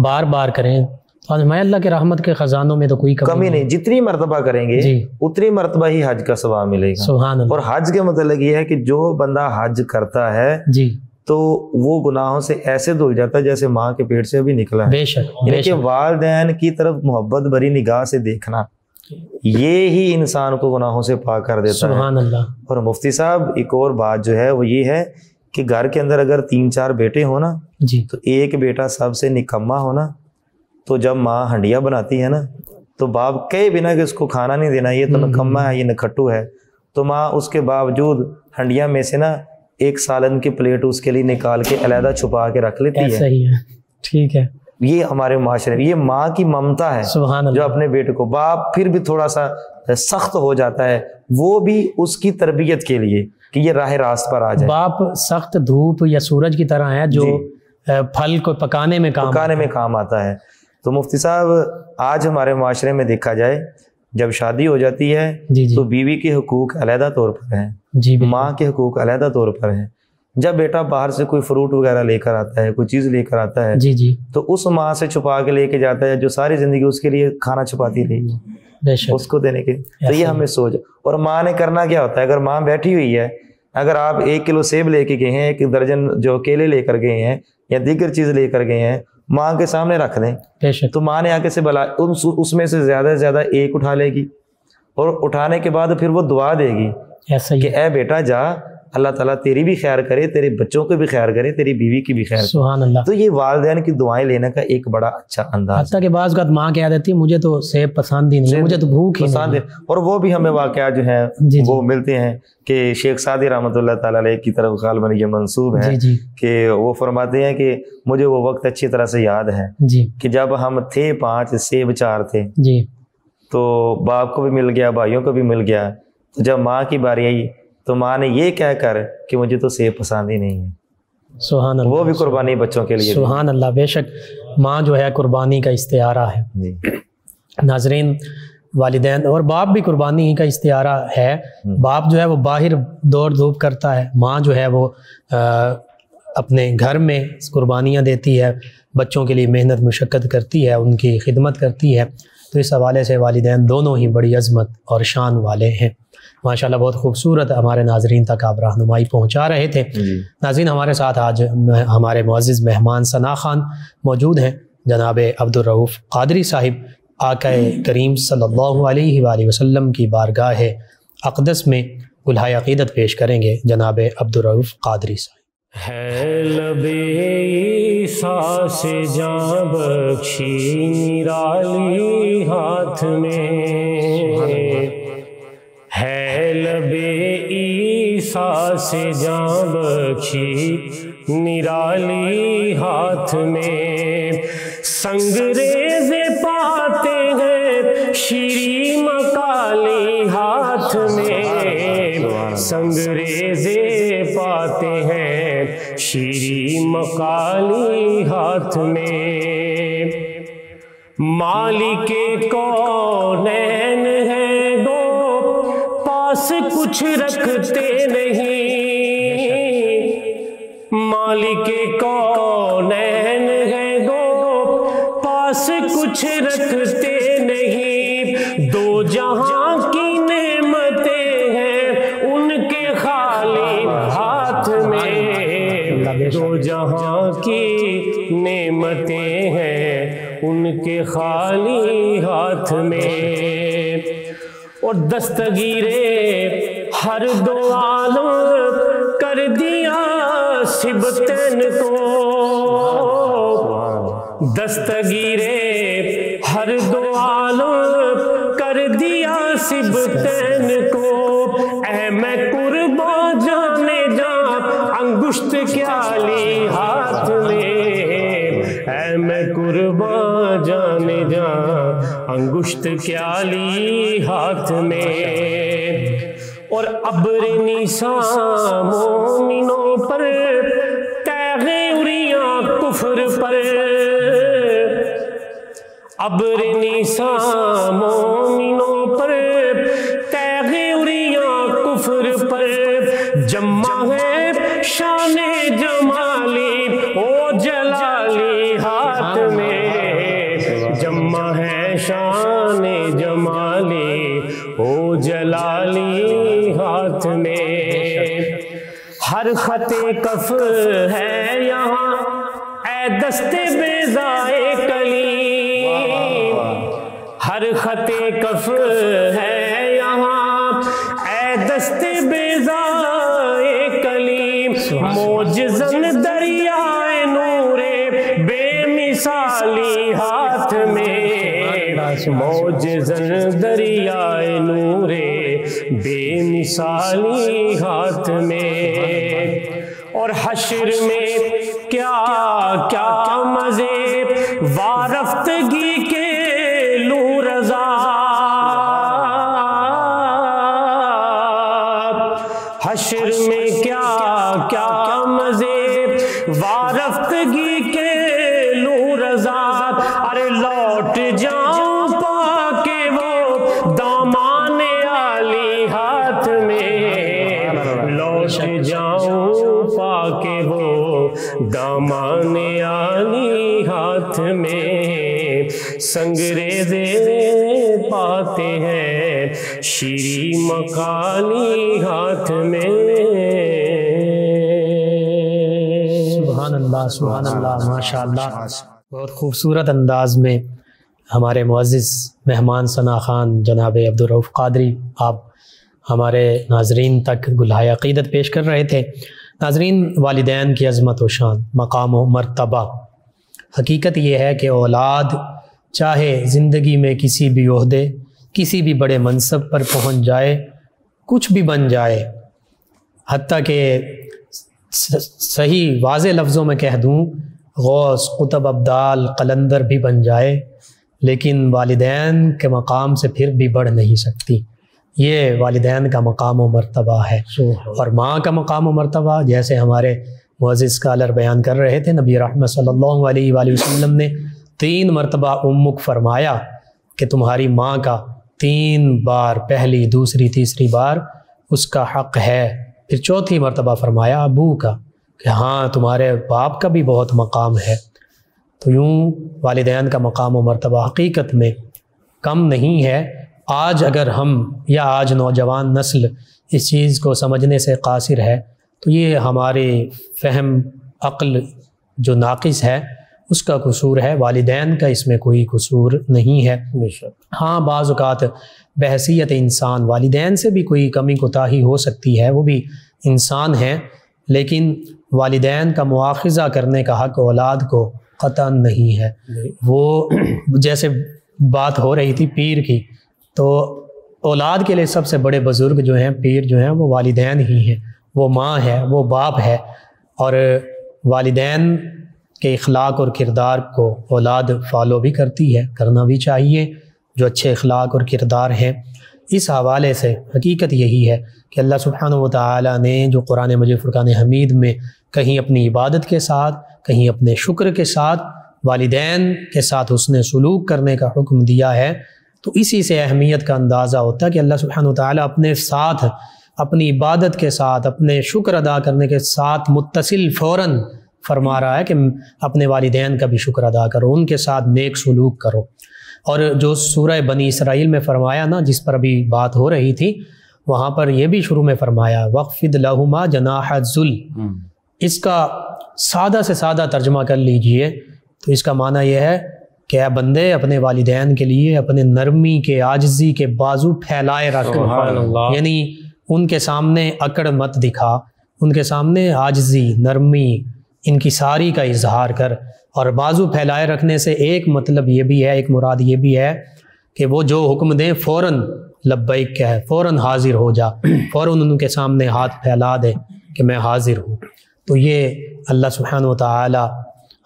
بار بار کریں، تو میں اللہ کے رحمت کے خزانوں میں تو کوئی کمی نہیں، جتنی مرتبہ کریں گے اتنی مرتبہ ہی حج کا ثواب ملے گا. سبحان اللہ. اور حج کے متعلق یہ ہے کہ جو بندہ حج کرتا ہے جی تو وہ گناہوں سے ایسے دھل جاتا ہے جیسے ماں کے پیٹ سے ابھی نکلا ہے. بے شک، یعنی کہ والدین کی طرف محبت بھری نگاہ سے دیکھنا یہ ہی انسان کو گناہوں سے پاک کر دیتا ہے. سبحان اللہ. اور مفتی صاحب ایک اور بات جو ہے وہ یہ ہے کہ گھر کے اندر اگر 3-4 بیٹے ہو نا جی تو ایک بیٹا سب سے نکما ہونا، تو جب ماں ہنڈیا بناتی ہے نا تو باپ کہے بنا کہ اس کو کھانا نہیں دینا، یہ تو نکما ہے، یہ نکھٹو ہے، تو ماں اس کے باوجود ہنڈیا میں سے نا ایک سالن کی پلیٹ اس کے لیے نکال کے علیحدہ چھپا کے رکھ لیتی ہے. صحیح ہے، ٹھیک ہے. یہ ہمارے معاشرے میں یہ ماں کی ممتا ہے. سبحان اللہ. جو اپنے بیٹے کو، باپ پھر بھی تھوڑا سا سخت ہو جاتا ہے، وہ بھی اس کی تربیت کے لیے کہ یہ راہ راست پر آ جائے. باپ سخت دھوپ یا سورج کی طرح ہے جو پھل کو پکانے میں کام آتا ہے. تو مفتی صاحب آج ہمارے معاشرے میں دیکھا جائے جب شادی ہو جاتی ہے تو بیوی کے حقوق علیحدہ طور پر ہیں، ماں کے حقوق علیحدہ طور پر ہیں. جب بیٹا باہر سے کوئی فروٹ وغیرہ لے کر آتا ہے، کوئی چیز لے کر آتا ہے تو اس ماں سے چھپا کے لے کے جاتا ہے جو ساری زندگی اس کے لیے کھانا چھپاتی رہی اس کو دینے کے. تو یہ ہمیں سوچ، اور ماں نے کرنا کیا ہوتا ہے، اگر ماں بیٹھی ہوئی ہے، اگر آپ 1 کلو سیب لے کے گئے ہیں، 1 درجن جو کیلے لے کر گئے ہیں یا دیگر چیز لے کر گئے ہیں، ماں کے سامنے رکھ دیں تو ماں نے آگے سے بلا اس میں سے زیادہ سے زیادہ ایک اٹھا لے گی، اور اٹھانے کے بعد پھر وہ دعا دے گی کہ اے بیٹا جا، اللہ تعالیٰ تیری بھی خیر کرے، تیرے بچوں کو بھی خیر کرے، تیری بیوی کی بھی خیر. سبحان اللہ. تو یہ والدین کی دعائیں لینے کا ایک بڑا اچھا انداز. حتیٰ کہ بعض اوقات ماں کہہ دیتی ہے مجھے تو سیب پسند ہی نہیں، مجھے تو بھوک ہی نہیں. اور وہ بھی ہمیں واقعات جو ہیں وہ ملتے ہیں کہ شیخ سعدی رحمۃ اللہ تعالیٰ علیہ کی طرف غالباً یہ منسوب ہے کہ وہ فرماتے ہیں کہ مجھے وہ وقت اچھی طرح سے یاد ہے کہ جب ہم تھے 5، سیب 4 تھے تو باپ کو بھی مل گیا، بھائیوں کو بھی مل گیا. تو جب ماں کی باری آئی تو ماں نے یہ کہہ کر کہ مجھے تو سیب پسند ہی نہیں ہے. سبحان اللہ. وہ بھی قربانی بچوں کے لیے. سبحان اللہ. بے شک ماں جو ہے قربانی کا استعارہ ہے. ناظرین، والدین اور باپ بھی قربانی ہی کا استعارہ ہے. باپ جو ہے وہ باہر دوڑ دھوپ کرتا ہے، ماں جو ہے وہ اپنے گھر میں قربانیاں دیتی ہے، بچوں کے لیے محنت مشقت کرتی ہے، ان کی خدمت کرتی ہے. تو اس حوالے سے والدین دونوں ہی بڑی عظمت اور شان والے ہیں. ماشاءاللہ بہت خوبصورت ہمارے ناظرین تک آپ رہنمائی پہنچا رہے تھے. ناظرین، ہمارے ساتھ آج ہمارے معزز مہمان ثنا خان موجود ہیں. جناب عبدالرؤف قادری صاحب آقا کریم صلی اللہ علیہ وآلہ وسلم کی بارگاہ اقدس میں گلہائے عقیدت پیش کریں گے. جناب عبدالرؤف قادری صاحب. ہے لب عیسیٰ سے جاں بخشی نرالی ہاتھ میں، ہے لب عیسیٰ سے جاں بخشی نرالی ہاتھ میں، سنگریزے پاتے ہیں شیریں مکالی ہاتھ میں، سنگریزے پاتے ہیں شیریں مکالی ہاتھ میں، مالک کونین ہیں دو پاس کچھ رکھتے نہیں، مالک کونین ہیں دو پاس کچھ رکھتے نہیں، دو جہاں کی نعمتیں ہیں ان کے خالی ہاتھ میں، دو جہاں کی نعمتیں ہیں ان کے خالی ہاتھ میں، اور دستگیر ہر دو عالم کر دیا سبتین کو، دستگیر ہر دو عالم کر دیا سبتین کو، اے میں قربان جانے جاں انگشت کیا لی ہاتھ میں، اے میں قربان جانے جاں انگشت کیا لی ہاتھ میں، اور ابر نیساں مومنوں پر تیغ اریاں کفر پر، ابر نیساں مومنوں پر تیغ اریاں کفر پر جمع ہے شان جمالی او جلالی ہاتھ میں، جمع ہے شان جمالی او جلالی ہاتھ میں، ہر خط کف ہے یہاں اے دست بیضائے کلیم، ہر خط کف ہے یہاں اے دست بیضائے کلیم، معجزن دریائے نور بے مثالی ہاتھ میں، معجزن دریائے نور بے مثالی ہاتھ میں، اور حشر میں کیا کیا مزے وارفتگی کے لوں رضا، حشر میں کیا کیا مزے وارفتگی کے لوں رضا، ارے لوٹ جاؤں پا کے وہ دامان عالی ہاتھ میں، لوٹ جاؤں پا کے وہ دامان عالی ہاتھ میں، سنگریزے پاتے ہیں شیریں مقالی ہاتھ میں۔ سبحان اللہ سبحان اللہ، ماشاء اللہ، بہت خوبصورت انداز میں ہمارے معزز مہمان ثنا خان جناب عبدالرؤف قادری آپ ہمارے ناظرین تک گلہائے عقیدت پیش کر رہے تھے۔ ناظرین، والدین کی عظمت و شان، مقام و مرتبہ، حقیقت یہ ہے کہ اولاد چاہے زندگی میں کسی بھی عہدے، کسی بھی بڑے منصب پر پہنچ جائے، کچھ بھی بن جائے، حتیٰ کہ صحیح واضح لفظوں میں کہہ دوں غوث، قطب، ابدال، قلندر بھی بن جائے، لیکن والدین کے مقام سے پھر بھی بڑھ نہیں سکتی۔ یہ والدین کا مقام و مرتبہ ہے، اور ماں کا مقام و مرتبہ جیسے ہمارے معزز اسکالر بیان کر رہے تھے، نبی رحمت صلی اللہ علیہ وآلہ وسلم نے 3 مرتبہ امک فرمایا کہ تمہاری ماں کا 3 بار، پہلی، دوسری، تیسری بار اس کا حق ہے، پھر 4تھی مرتبہ فرمایا ابو کا کہ ہاں تمہارے باپ کا بھی بہت مقام ہے۔ تو یوں والدین کا مقام و مرتبہ حقیقت میں کم نہیں ہے۔ آج اگر ہم یا آج نوجوان نسل اس چیز کو سمجھنے سے قاصر ہے تو یہ ہمارے فہم عقل جو ناقص ہے اس کا قصور ہے، والدین کا اس میں کوئی قصور نہیں ہے۔ ہاں بعض اوقات بحیثیت انسان والدین سے بھی کوئی کمی کوتاہی ہو سکتی ہے، وہ بھی انسان ہیں، لیکن والدین کا مواخذہ کرنے کا حق اولاد کو قطعاً نہیں ہے۔ وہ جیسے بات ہو رہی تھی پیر کی، تو اولاد کے لیے سب سے بڑے بزرگ جو ہیں، پیر جو ہیں، وہ والدین ہی ہیں، وہ ماں ہے، وہ باپ ہے، اور والدین کے اخلاق اور کردار کو اولاد فالو بھی کرتی ہے، کرنا بھی چاہیے، جو اچھے اخلاق اور کردار ہیں۔ اس حوالے سے حقیقت یہی ہے کہ اللہ سبحانہ و تعالیٰ نے جو قرآن مجید فرقان حمید میں کہیں اپنی عبادت کے ساتھ، کہیں اپنے شکر کے ساتھ والدین کے ساتھ حسن سلوک کرنے کا حکم دیا ہے، تو اسی سے اہمیت کا اندازہ ہوتا ہے کہ اللہ سبحانہ و تعالیٰ اپنے ساتھ، اپنی عبادت کے ساتھ، اپنے شکر ادا کرنے کے ساتھ متصل فوراً فرما رہا ہے کہ اپنے والدین کا بھی شکر ادا کرو، ان کے ساتھ نیک سلوک کرو۔ اور جو سورہ بنی اسرائیل میں فرمایا نا، جس پر ابھی بات ہو رہی تھی، وہاں پر یہ بھی شروع میں فرمایا وَخْفِضْ لَهُمَا جَنَاحَ الذُّلِّ۔ اس کا سادہ سے سادہ ترجمہ کر لیجئے تو اس کا معنی یہ ہے کہ اے بندے اپنے والدین کے لیے اپنے نرمی کے، عاجزی کے بازو پھیلائے رکھ، یعنی ان کے سامنے اکڑ مت دکھا، ان کے سامنے عاجزی، نرمی، ان کی ساری کا اظہار کر۔ اور بازو پھیلائے رکھنے سے ایک مطلب یہ بھی ہے، ایک مراد یہ بھی ہے کہ وہ جو حکم دیں فوراً لبیک کہے، فوراً حاضر ہو جا، فوراً ان کے سامنے ہاتھ پھیلا دے کہ میں حاضر ہوں۔ تو یہ اللہ سبحانہ و تعالی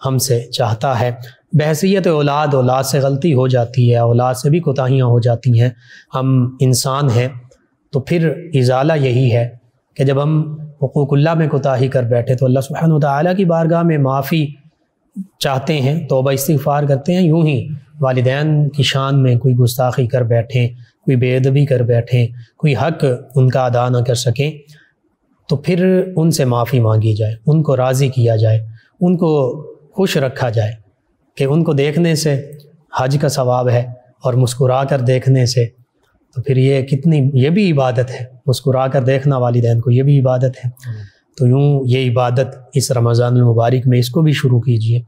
ہم سے چاہتا ہے۔ بحیثیت اولاد سے غلطی ہو جاتی ہے، اولاد سے بھی کوتاہیاں ہو جاتی ہیں، ہم انسان ہیں، تو پھر ازالہ یہی ہے کہ جب ہم حقوق اللہ میں کوتاہی کر بیٹھے تو اللہ سبحانہ و تعالیٰ کی بارگاہ میں معافی چاہتے ہیں، توبہ استغفار کرتے ہیں۔ یوں ہی والدین کی شان میں کوئی گستاخی کر بیٹھیں، کوئی بے ادبی کر بیٹھیں، کوئی حق ان کا ادا نہ کر سکیں، تو پھر ان سے معافی مانگی جائے، ان کو راضی کیا جائے، ان کو خوش رکھا جائے کہ ان کو دیکھنے سے حج کا ثواب ہے، اور مسکرا کر دیکھنے سے تو پھر یہ بھی عبادت ہے، مسکرا کر دیکھنا والدین کو یہ بھی عبادت ہے۔ تو یوں یہ عبادت اس رمضان المبارک میں اس کو بھی شروع کیجیے۔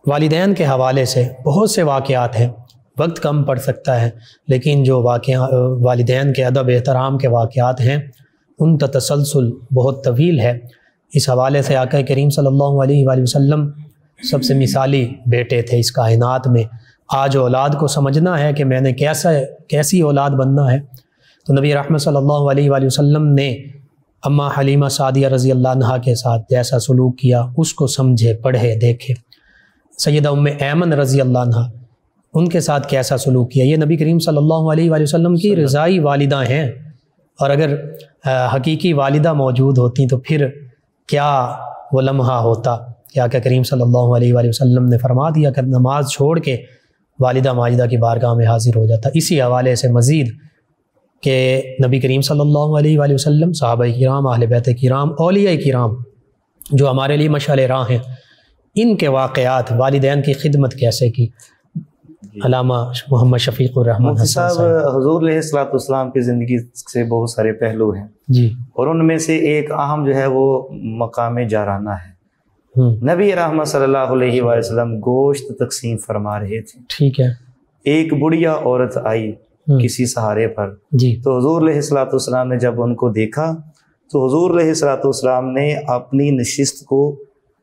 والدین کے حوالے سے بہت سے واقعات ہیں، وقت کم پڑ سکتا ہے، لیکن جو والدین کے ادب احترام کے واقعات ہیں ان کا تسلسل بہت طویل ہے۔ اس حوالے سے آقا کریم صلی اللہ علیہ وآلہ وسلم سب سے مثالی بیٹے تھے اس کائنات میں۔ آج اولاد کو سمجھنا ہے کہ میں نے کیسی اولاد بننا ہے، تو نبی رحمت صلی اللہ علیہ وآلہ وسلم نے اماں حلیمہ سعدیہ رضی اللہ عنہا کے ساتھ جیسا سلوک کیا اس کو سمجھے، پڑھے، دیکھے۔ سیدہ ام ایمن رضی اللہ عنہا، ان کے ساتھ کیسا سلوک کیا، یہ نبی کریم صلی اللہ علیہ وآلہ وسلم کی رضائی والدہ ہیں، اور اگر حقیقی والدہ موجود ہوتی تو پھر کیا وہ لمحہ ہوتا کہ آقا کریم صلی اللہ علیہ وآلہ وسلم نے فرما دیا کہ نماز چھوڑ کے والدہ ماجدہ کی بارگاہ میں حاضر ہو جاتا۔ اسی حوالے سے مزید کہ نبی کریم صلی اللہ علیہ وآلہ وسلم، صحابہ کرام، اہل بیت کرام، اولیاء کرام جو ہمارے لیے مشعل راہ ہیں، ان کے واقعات، والدین کی خدمت کیسے کی۔ علامہ محمد شفیق الرحمن مفتی حسن صاحب، حضور علیہ الصلوۃ والسلام کی زندگی سے بہت سارے پہلو ہیں جی، اور ان میں سے ایک اہم جو ہے وہ مقام جارانہ ہے۔ نبی رحمت صلی اللہ علیہ وآلہ وسلم گوشت تقسیم فرما رہے تھے، ٹھیک ہے، ایک بڑھیا عورت آئی کسی سہارے پر، جی، تو حضور علیہ الصلوۃ والسلام نے جب ان کو دیکھا تو حضور علیہ الصلوۃ والسلام نے اپنی نشست کو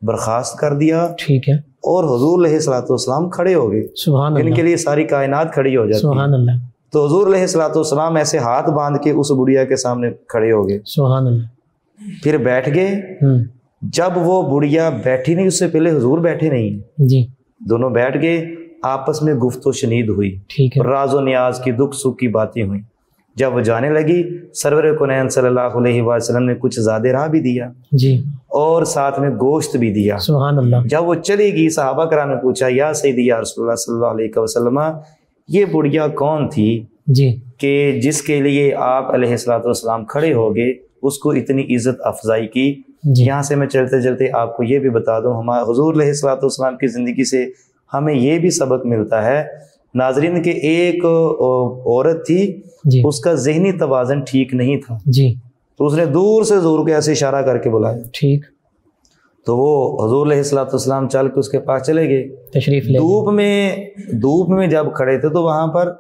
برخاست کر دیا، ٹھیک ہے، اور حضور علیہ الصلوۃ والسلام کھڑے ہو گئے، سبحان ان کے اللہ، لیے ساری کائنات کھڑی ہو جاتی سبحان ہے۔ اللہ، تو حضور علیہ الصلوۃ والسلام ایسے ہاتھ باندھ کے اس بڑھیا کے سامنے کھڑے ہو گئے، سبحان اللہ، پھر بیٹھ گئے۔ جب وہ بڑھیا بیٹھی نہیں، اس سے پہلے حضور بیٹھے نہیں، جی، دونوں بیٹھ گئے، آپس میں گفت و شنید ہوئی، ٹھیک ہے، راز و نیاز کی، دکھ سکھ کی باتیں ہوئیں۔ جب وہ جانے لگی، سرور کونین صلی اللہ علیہ وآلہ وسلم نے کچھ زیادہ راہ بھی دیا جی، اور ساتھ میں گوشت بھی دیا۔ سبحان اللہ، جب وہ چلی گئی، صحابہ کرام نے پوچھا، یا سیدی یا رسول اللہ صلی اللہ علیہ وسلم، یہ بڑھیا کون تھی جی، کہ جس کے لیے آپ علیہ الصلوۃ والسلام کھڑے ہو گئے، اس کو اتنی عزت افزائی کی؟ جی، یہاں سے میں چلتے چلتے آپ کو یہ بھی بتا دوں، ہمارے حضور علیہ الصلوۃ والسلام کی زندگی سے ہمیں یہ بھی سبق ملتا ہے ناظرین، کہ ایک عورت تھی، جی، اس کا ذہنی توازن ٹھیک نہیں تھا، جی، تو اس نے دور سے حضور کو ایسے اشارہ کر کے بلایا، ٹھیک، تو وہ حضور علیہ الصلوۃ والسلام چل کے اس کے پاس چلے گئے۔ تشریف لے، دھوپ میں جب کھڑے تھے تو وہاں پر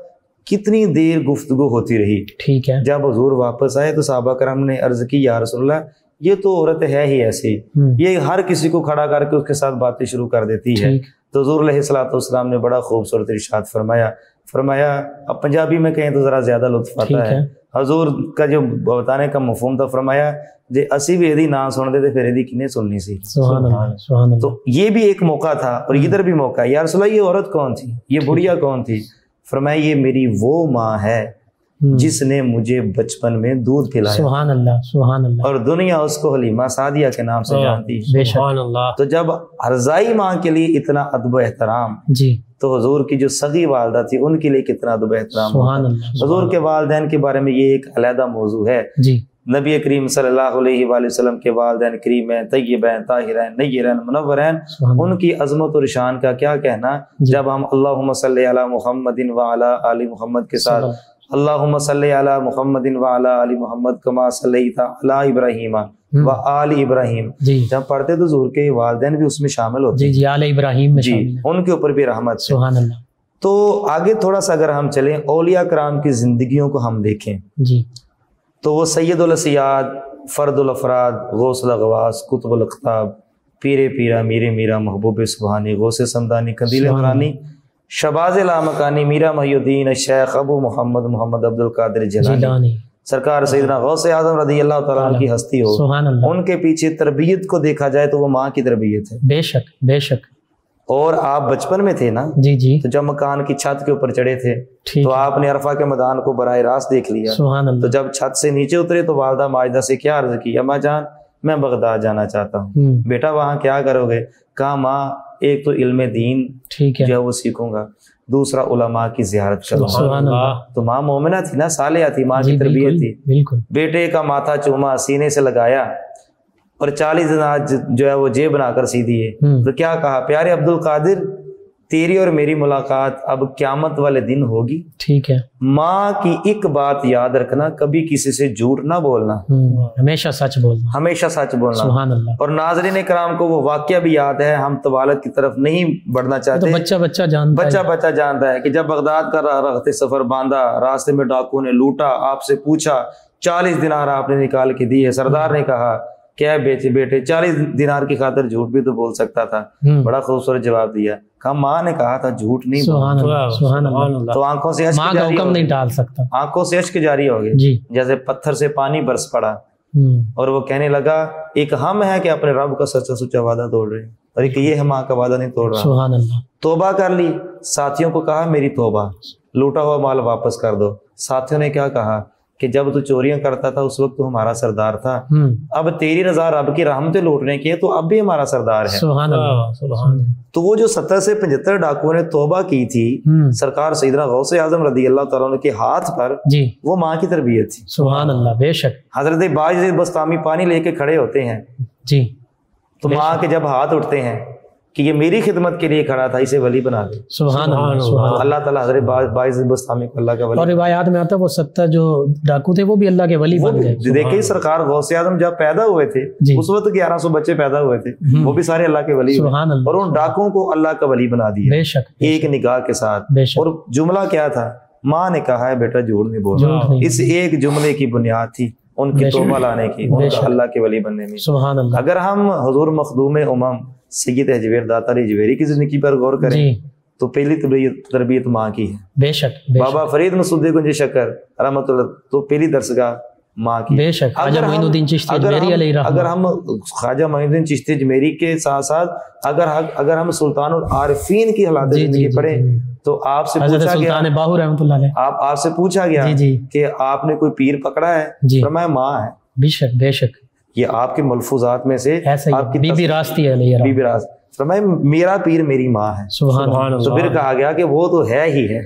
کتنی دیر گفتگو ہوتی رہی۔ ٹھیک ہے، جب حضور واپس آئے تو صحابہ کرام نے عرض کی، یا رسول اللہ، یہ تو عورت ہے ہی ایسی، یہ ہر کسی کو کھڑا کر کے اس کے ساتھ باتیں شروع کر دیتی ہے۔ تو حضور علیہ الصلوۃ والسلام نے بڑا خوبصورت ارشاد فرمایا، اب پنجابی میں کہیں تو ذرا زیادہ لطف آتا ہے، حضور کا جو بتانے کا مفہوم تھا، فرمایا جی اسی بھی یدی نہ سن دے پھر یدی کنے سننی سی۔ سبحان اللہ، سبحان اللہ، تو یہ بھی ایک موقع تھا، اور ادھر بھی موقع ہے، یا رسول اللہ یہ عورت کون تھی، یہ بڑھیا کون تھی؟ فرمایا یہ میری وہ ماں ہے جس نے مجھے بچپن میں دودھ پلایا، سبحان اللہ، سبحان اللہ، اور دنیا اس کو حلیمہ سعدیہ کے نام سے جانتی ہے۔ سبحان اللہ، تو جب رضائی ماں کے لیے اتنا ادب و احترام، جی، تو حضور کی جو سگی والدہ تھی ان کے لیے کتنا ادب و احترام۔ سبحان اللہ، حضور کے والدین کے بارے میں یہ ایک علیحدہ موضوع ہے۔ جی، نبی کریم صلی اللہ علیہ وآلہ وسلم کے والدین کریمین، طیبین، طاہرین، نیرین، منورین، ان کی عظمت اور شان کا کیا کہنا۔ جب ہم اللہم صلی علی محمد وعلی آل محمد کے ساتھ اللہم صلی علی محمد وعلی آل محمد کما صلیت علی ابراہیم وآل ابراہیم جب پڑھتے تو حضور کے والدین بھی اس میں شامل ہوتے ہیں، جی، آل ابراہیم میں جی، ان کے اوپر بھی رحمت ہے۔ سبحان اللہ۔ تو آگے تھوڑا سا اگر ہم چلیں، اولیاء کرام کی زندگیوں کو ہم دیکھیں جی، تو وہ سید الاسیاد، فرد الافراد، غوث الاغواث، قطب الاقطاب، پیر پیرا، میرے میرا، محبوب سبحانی، غوث سمدانی، قندیل عمرانی، شباز لامکانی، میرا محی الدین، شیخ ابو محمد محمد عبد القادر جیلانی، سرکار سیدنا غوث اعظم رضی اللہ تعالیٰ عنہ کی ہستی ہو، سبحان اللہ، ان کے پیچھے تربیت کو دیکھا جائے تو وہ ماں کی تربیت ہے۔ بے شک، بے شک۔ اور آپ بچپن میں تھے نا، جی، جی، تو جب مکان کی چھت کے اوپر چڑھے تھے تو آپ نے عرفہ کے میدان کو براہ راست دیکھ لیا۔ سبحان اللہ۔ تو جب چھت سے نیچے اترے تو والدہ ماجدہ سے کیا عرض کی، اماں جان میں بغداد جانا چاہتا ہوں۔ بیٹا وہاں کیا کرو گے؟ کہا ماں ایک تو علم دین ٹھیک ہے جو ہے وہ سیکھوں گا، دوسرا علماء کی زیارت کرو. سبحان اللہ. تو ماں مومنہ تھی نا، صالحہ تھی، ماں کی جی تربیت تھی. بالکل. بیٹے کا ماتھا چوما، سینے سے لگایا اور 40 دینار جو ہے وہ جیب بنا کر سی دیے. تو کیا کہا، پیارے عبد القادر تیری اور میری ملاقات اب قیامت والے دن ہوگی. ٹھیک ہے. ماں کی ایک بات یاد رکھنا، کبھی کسی سے جھوٹ نہ بولنا، ہمیشہ سچ بولنا، ہمیشہ سچ بولنا. سبحان اللہ. اور ناظرین کرام کو وہ واقعہ بھی یاد ہے، ہم طوالت کی طرف نہیں بڑھنا چاہتے. بچہ جانتا ہے، بچہ جانتا ہے کہ جب بغداد کا رخت سفر باندھا، راستے میں ڈاکو نے لوٹا، آپ سے پوچھا 40 دینار آپ نے نکال کے دیے. سردار نے کہا کیا بیٹے 40 دینار کی خاطر جھوٹ بھی تو بول سکتا تھا. بڑا خوبصورت جواب دیا. کہا ماں نے کہا تھا جھوٹ نہیں بولنا. سبحان اللہ. تو آنکھوں سے ماں کا حکم نہیں ٹال سکتا، آنکھوں سے اشک جاری ہو گئے. جی. جیسے پتھر سے پانی برس پڑا اور وہ کہنے لگا ایک ہم ہے کہ اپنے رب کا سچا سچا وعدہ توڑ رہے ہیں، اور ایک یہ ہے ماں کا وعدہ نہیں توڑ رہا. سبحان اللہ. توبہ کر لی. ساتھیوں کو کہا میری توبہ، لوٹا ہوا مال واپس کر دو. ساتھیوں نے کیا کہا کہ جب تو چوریاں کرتا تھا اس وقت تو ہمارا سردار تھا، اب تیری رضا رب کی رحمتیں لوٹنے کی ہے تو اب بھی ہمارا سردار ہے. سبحان اللہ. سبحان اللہ. تو وہ جو 70 سے 75 ڈاکوؤں نے توبہ کی تھی، سرکار سیدنا غوث اعظم رضی اللہ تعالیٰ عنہ کے ہاتھ پر، جی وہ ماں کی تربیت تھی. سبحان اللہ. بے شک. حضرت باعزید بستامی پانی لے کے کھڑے ہوتے ہیں، جی، تو ماں کے جب ہاتھ اٹھتے ہیں کہ یہ میری خدمت کے لیے کھڑا تھا، اسے ولی بنا دے. سبحان اللہ. اللہ تعالیٰ حضرت باعزید بستامی کو اللہ کا ولی. اور روایات میں آتا ہے وہ 70 جو ڈاکو تھے وہ بھی اللہ کے ولی بن گئے. دیکھیں سرکار غوث اعظم جب پیدا ہوئے تھے اس وقت 1100 بچے پیدا ہوئے تھے، وہ بھی سارے اللہ کے ولی ہوئے. سبحان اللہ. اور ان ڈاکوؤں کو اللہ کا ولی بنا دیا. بے شک. ایک نگاہ کے ساتھ. بے شک. اور جملہ کیا تھا، ماں نے کہا ہے بیٹا جھوٹ نہیں بولنا. اس ایک جملے کی بنیاد تھی ان کی توبہ لانے کی، ان کا اللہ کے ولی بننے میں. سبحان اللہ. اگر ہم حضور مخدوم امم سید اجویر داتا علی اجویری کی زندگی پر غور کریں تو پہلی تربیت ماں کی ہے. بے شک. بابا فرید مسعود گنج شکر رحمۃ اللہ تو پہلی درسگاہ ماں کی. بے شک. خواجہ معین الدین چشتی اجمیری علیہ رحمۃ. اگر ہم خواجہ معین الدین چشتی اجمیری کے ساتھ ساتھ اگر ہم سلطان العارفین کی حالات زندگی پڑھیں تو آپ سے پوچھا گیا، سلطان باہو رحمۃ اللہ علیہ، آپ سے پوچھا گیا کہ آپ نے کوئی پیر پکڑا ہے؟ فرمایا ماں ہے. بے شک. بے شک. یہ آپ کے ملفوظات میں سے آپ کی بی بی راستی ہے علیہ بی بی راست. فرمایا میرا پیر میری ماں ہے. سبحان اللہ. تو پھر کہا گیا کہ وہ تو ہے ہی ہے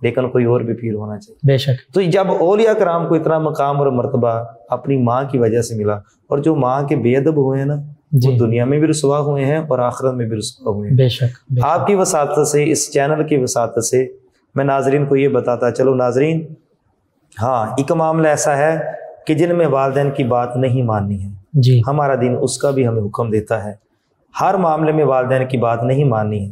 لیکن کوئی اور بھی پیر ہونا چاہیے. بے شک. تو جب اولیاء کرام کو اتنا مقام اور مرتبہ اپنی ماں کی وجہ سے ملا، اور جو ماں کے بے ادب ہوئے ہیں نا وہ دنیا میں بھی رسوا ہوئے ہیں اور آخرت میں بھی رسوا ہوئے ہیں. بے شک. آپ کی وساطت سے، اس چینل کی وساطت سے میں ناظرین کو یہ بتاتا چلو ناظرین، ہاں ایک معاملہ ایسا ہے کہ جن میں والدین کی بات نہیں ماننی ہے. جی. ہمارا دین اس کا بھی ہمیں حکم دیتا ہے. ہر معاملے میں والدین کی بات نہیں ماننی ہے.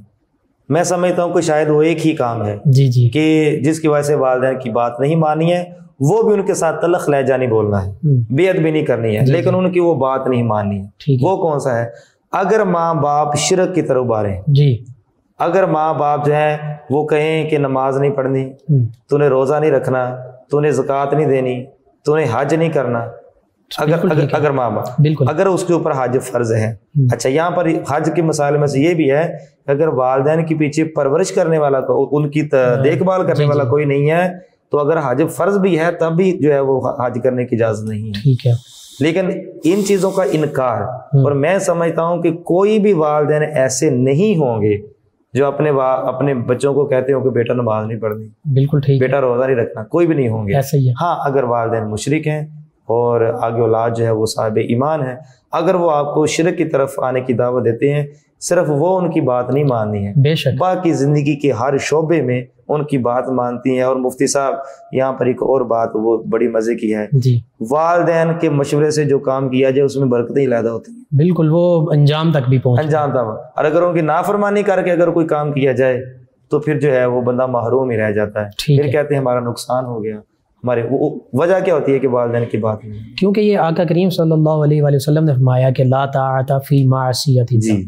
میں سمجھتا ہوں کہ شاید وہ ایک ہی کام ہے جی کہ جس کی وجہ سے والدین کی بات نہیں ماننی ہے، وہ بھی ان کے ساتھ تلخ لہجہ نہیں بولنا ہے، بے ادبی نہیں کرنی ہے، لیکن ان کی وہ بات نہیں ماننی ہے. وہ کون سا ہے؟ اگر ماں باپ شرک کی طرف ابھاریں، جی، اگر ماں باپ جو ہیں وہ کہیں کہ نماز نہیں پڑھنی، تو نے روزہ نہیں رکھنا، تو نے زکوٰۃ نہیں دینی، تو نے حج نہیں کرنا، اگر ماں باپ اگر اس کے اوپر حج فرض ہے. اچھا، یہاں پر حج کے مسائل میں سے یہ بھی ہے کہ اگر والدین کے پیچھے پرورش کرنے والا، ان کی دیکھ بھال کرنے والا کوئی نہیں ہے تو اگر حج فرض بھی ہے تب بھی جو ہے وہ حج کرنے کی اجازت نہیں ہے. ٹھیک ہے. لیکن ان چیزوں کا انکار، اور میں سمجھتا ہوں کہ کوئی بھی والدین ایسے نہیں ہوں گے جو اپنے بچوں کو کہتے ہوں کہ بیٹا نماز نہیں پڑھنی، بالکل ٹھیک، بیٹا روزہ نہیں رکھنا، کوئی بھی نہیں ہوں گے. ایسا ہی ہے. ہاں، اگر والدین مشرک ہیں اور آگے اولاد جو ہے وہ صاحب ایمان ہے، اگر وہ آپ کو شرک کی طرف آنے کی دعوت دیتے ہیں، صرف وہ ان کی بات نہیں ماننی ہے، بے شک باقی زندگی کے ہر شعبے میں ان کی بات مانتی ہیں. اور مفتی صاحب یہاں پر ایک اور بات وہ بڑی مزے کی ہے، جی، والدین کے مشورے سے جو کام کیا جائے اس میں برکتیں علیحدہ ہوتی ہیں. بالکل، وہ انجام تک بھی پہنچ، انجام تک. اور اگر ان کی نافرمانی کر کے اگر کوئی کام کیا جائے تو پھر جو ہے وہ بندہ محروم ہی رہ جاتا ہے. پھر کہتے ہیں ہمارا نقصان ہو گیا. ہمارے وجہ کیا ہوتی ہے کہ والدین کی بات نہیں، کیونکہ یہ آقا کریم صلی اللہ علیہ وآلہ وسلم نے فرمایا کہ لا طاعت فی معصیت اللہ،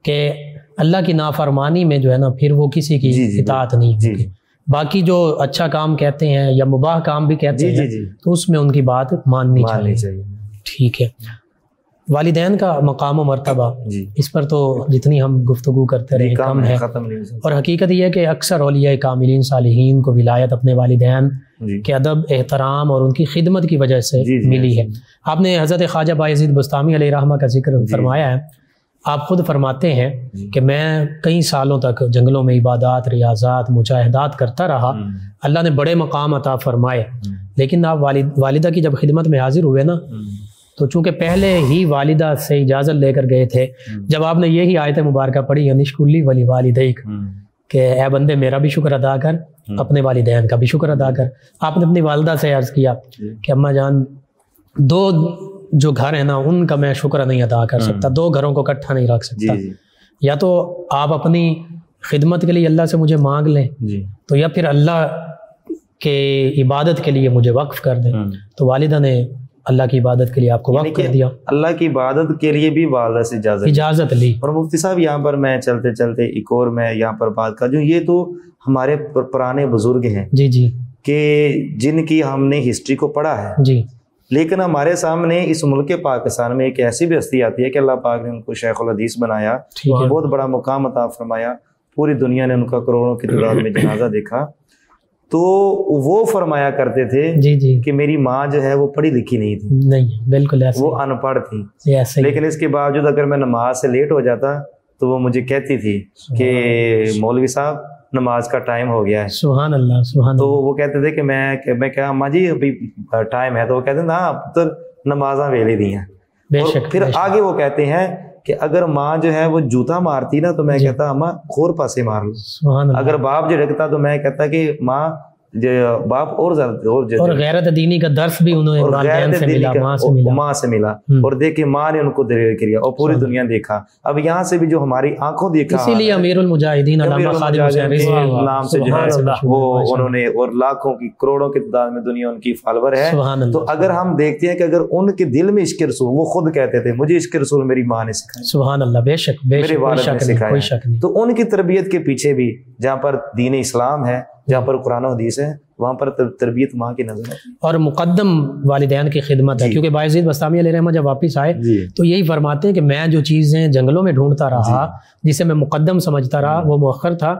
کہ اللہ کی نافرمانی میں جو ہے نا پھر وہ کسی کی اطاعت نہیں ہوگی. باقی جو اچھا کام کہتے ہیں یا مباح کام بھی کہتے ہیں تو اس میں ان کی بات ماننی چاہیے. ٹھیک ہے. والدین کا مقام و مرتبہ، اس پر تو جتنی ہم گفتگو کرتے رہے کم ہے. اور حقیقت یہ ہے کہ اکثر اولیاء کاملین صالحین کو ولایت اپنے والدین کے ادب، احترام اور ان کی خدمت کی وجہ سے ملی ہے. آپ نے حضرت خواجہ باعزید بستامی علیہ رحمہ کا ذکر فرمایا ہے آپ خود فرماتے ہیں کہ میں کئی سالوں تک جنگلوں میں عبادات، ریاضات، مجاہدات کرتا رہا، اللہ نے بڑے مقام عطا فرمائے، لیکن آپ والدہ کی جب خدمت میں حاضر ہوئے نا تو چونکہ پہلے ہی والدہ سے اجازت لے کر گئے تھے، جب آپ نے یہی آیت مبارکہ پڑھی انشکر ولی والدیک کہ اے بندے میرا بھی شکر ادا کر، اپنے والدین کا بھی شکر ادا کر، آپ نے اپنی والدہ سے عرض کیا کہ اماں جان دو جو گھر ہیں نا ان کا میں شکر نہیں ادا کر سکتا، دو گھروں کو اکٹھا نہیں رکھ سکتا، یا تو آپ اپنی خدمت کے لیے اللہ سے مجھے مانگ لیں تو یا پھر اللہ کے عبادت کے لیے مجھے وقف کر دیں۔ تو والدہ نے اللہ کی عبادت کے لیے آپ کو وقف کر دیا، اللہ کی عبادت کے لیے بھی والدہ سے اجازت لی۔ اور مفتی صاحب یہاں پر میں چلتے چلتے ایک اور میں یہاں پر بات کر دوں، یہ تو ہمارے پرانے بزرگ ہیں جی کہ جن کی ہم نے ہسٹری کو پڑھا ہے جی، لیکن ہمارے سامنے اس ملک پاکستان میں ایک ایسی بھی ہستی آتی ہے کہ اللہ پاک نے ان کو شیخ الحدیث بنایا، بہت بڑا مقام عطا فرمایا، پوری دنیا نے ان کا کروڑوں کی تعداد میں جنازہ دیکھا، تو وہ فرمایا کرتے تھے جی کہ میری ماں جو ہے وہ پڑھی لکھی نہیں تھی، نہیں بالکل ایسے، وہ ان پڑھ تھی، لیکن اس کے باوجود اگر میں نماز سے لیٹ ہو جاتا تو وہ مجھے کہتی تھی کہ مولوی صاحب نماز کا ٹائم ہو گیا ہے۔ سبحان اللہ سبحان اللہ۔ تو وہ کہتے تھے کہ میں کہا ماں جی ابھی ٹائم ہے، تو وہ کہتے ہیں ہاں پتر نمازاں ویلے دی ہیں۔ پھر آگے وہ کہتے ہیں کہ اگر ماں جو ہے وہ جوتا مارتی نا تو میں کہتا ماں کھور پاسے مار لو، اگر باپ جو رکھتا تو میں کہتا کہ ماں باپ اور زیادہ اور غیرت دینی کا درس بھی انہوں نے والدین سے ملا، ماں سے ملا، اور دیکھے ماں نے ان کو دلیل کیا اور پوری دنیا دیکھا۔ اب یہاں سے بھی جو ہماری آنکھوں دیکھا، اسی لیے امیر المجاہدین علامہ خادم حسین رضوی نام سے جو ہے وہ انہوں نے، اور لاکھوں کی کروڑوں کی تعداد میں دنیا ان کی فالوور ہے۔ تو اگر ہم دیکھتے ہیں کہ اگر ان کے دل میں عشق رسول، وہ خود کہتے تھے مجھے عشق رسول میری ماں نے سکھایا، سبحان اللہ، بے شک میرے والد نے سکھایا، تو ان کی تربیت کے پیچھے بھی جہاں پر دین اسلام ہے، جہاں پر قرآن و حدیث ہے، وہاں پر تربیت ماں کی نظر ہے اور مقدم والدین کی خدمت ہے، کیونکہ بایزید بستامی علیہ رحمہ جب واپس آئے تو یہی فرماتے ہیں کہ میں جو چیزیں جنگلوں میں ڈھونڈتا رہا، جسے میں مقدم سمجھتا رہا وہ مؤخر تھا،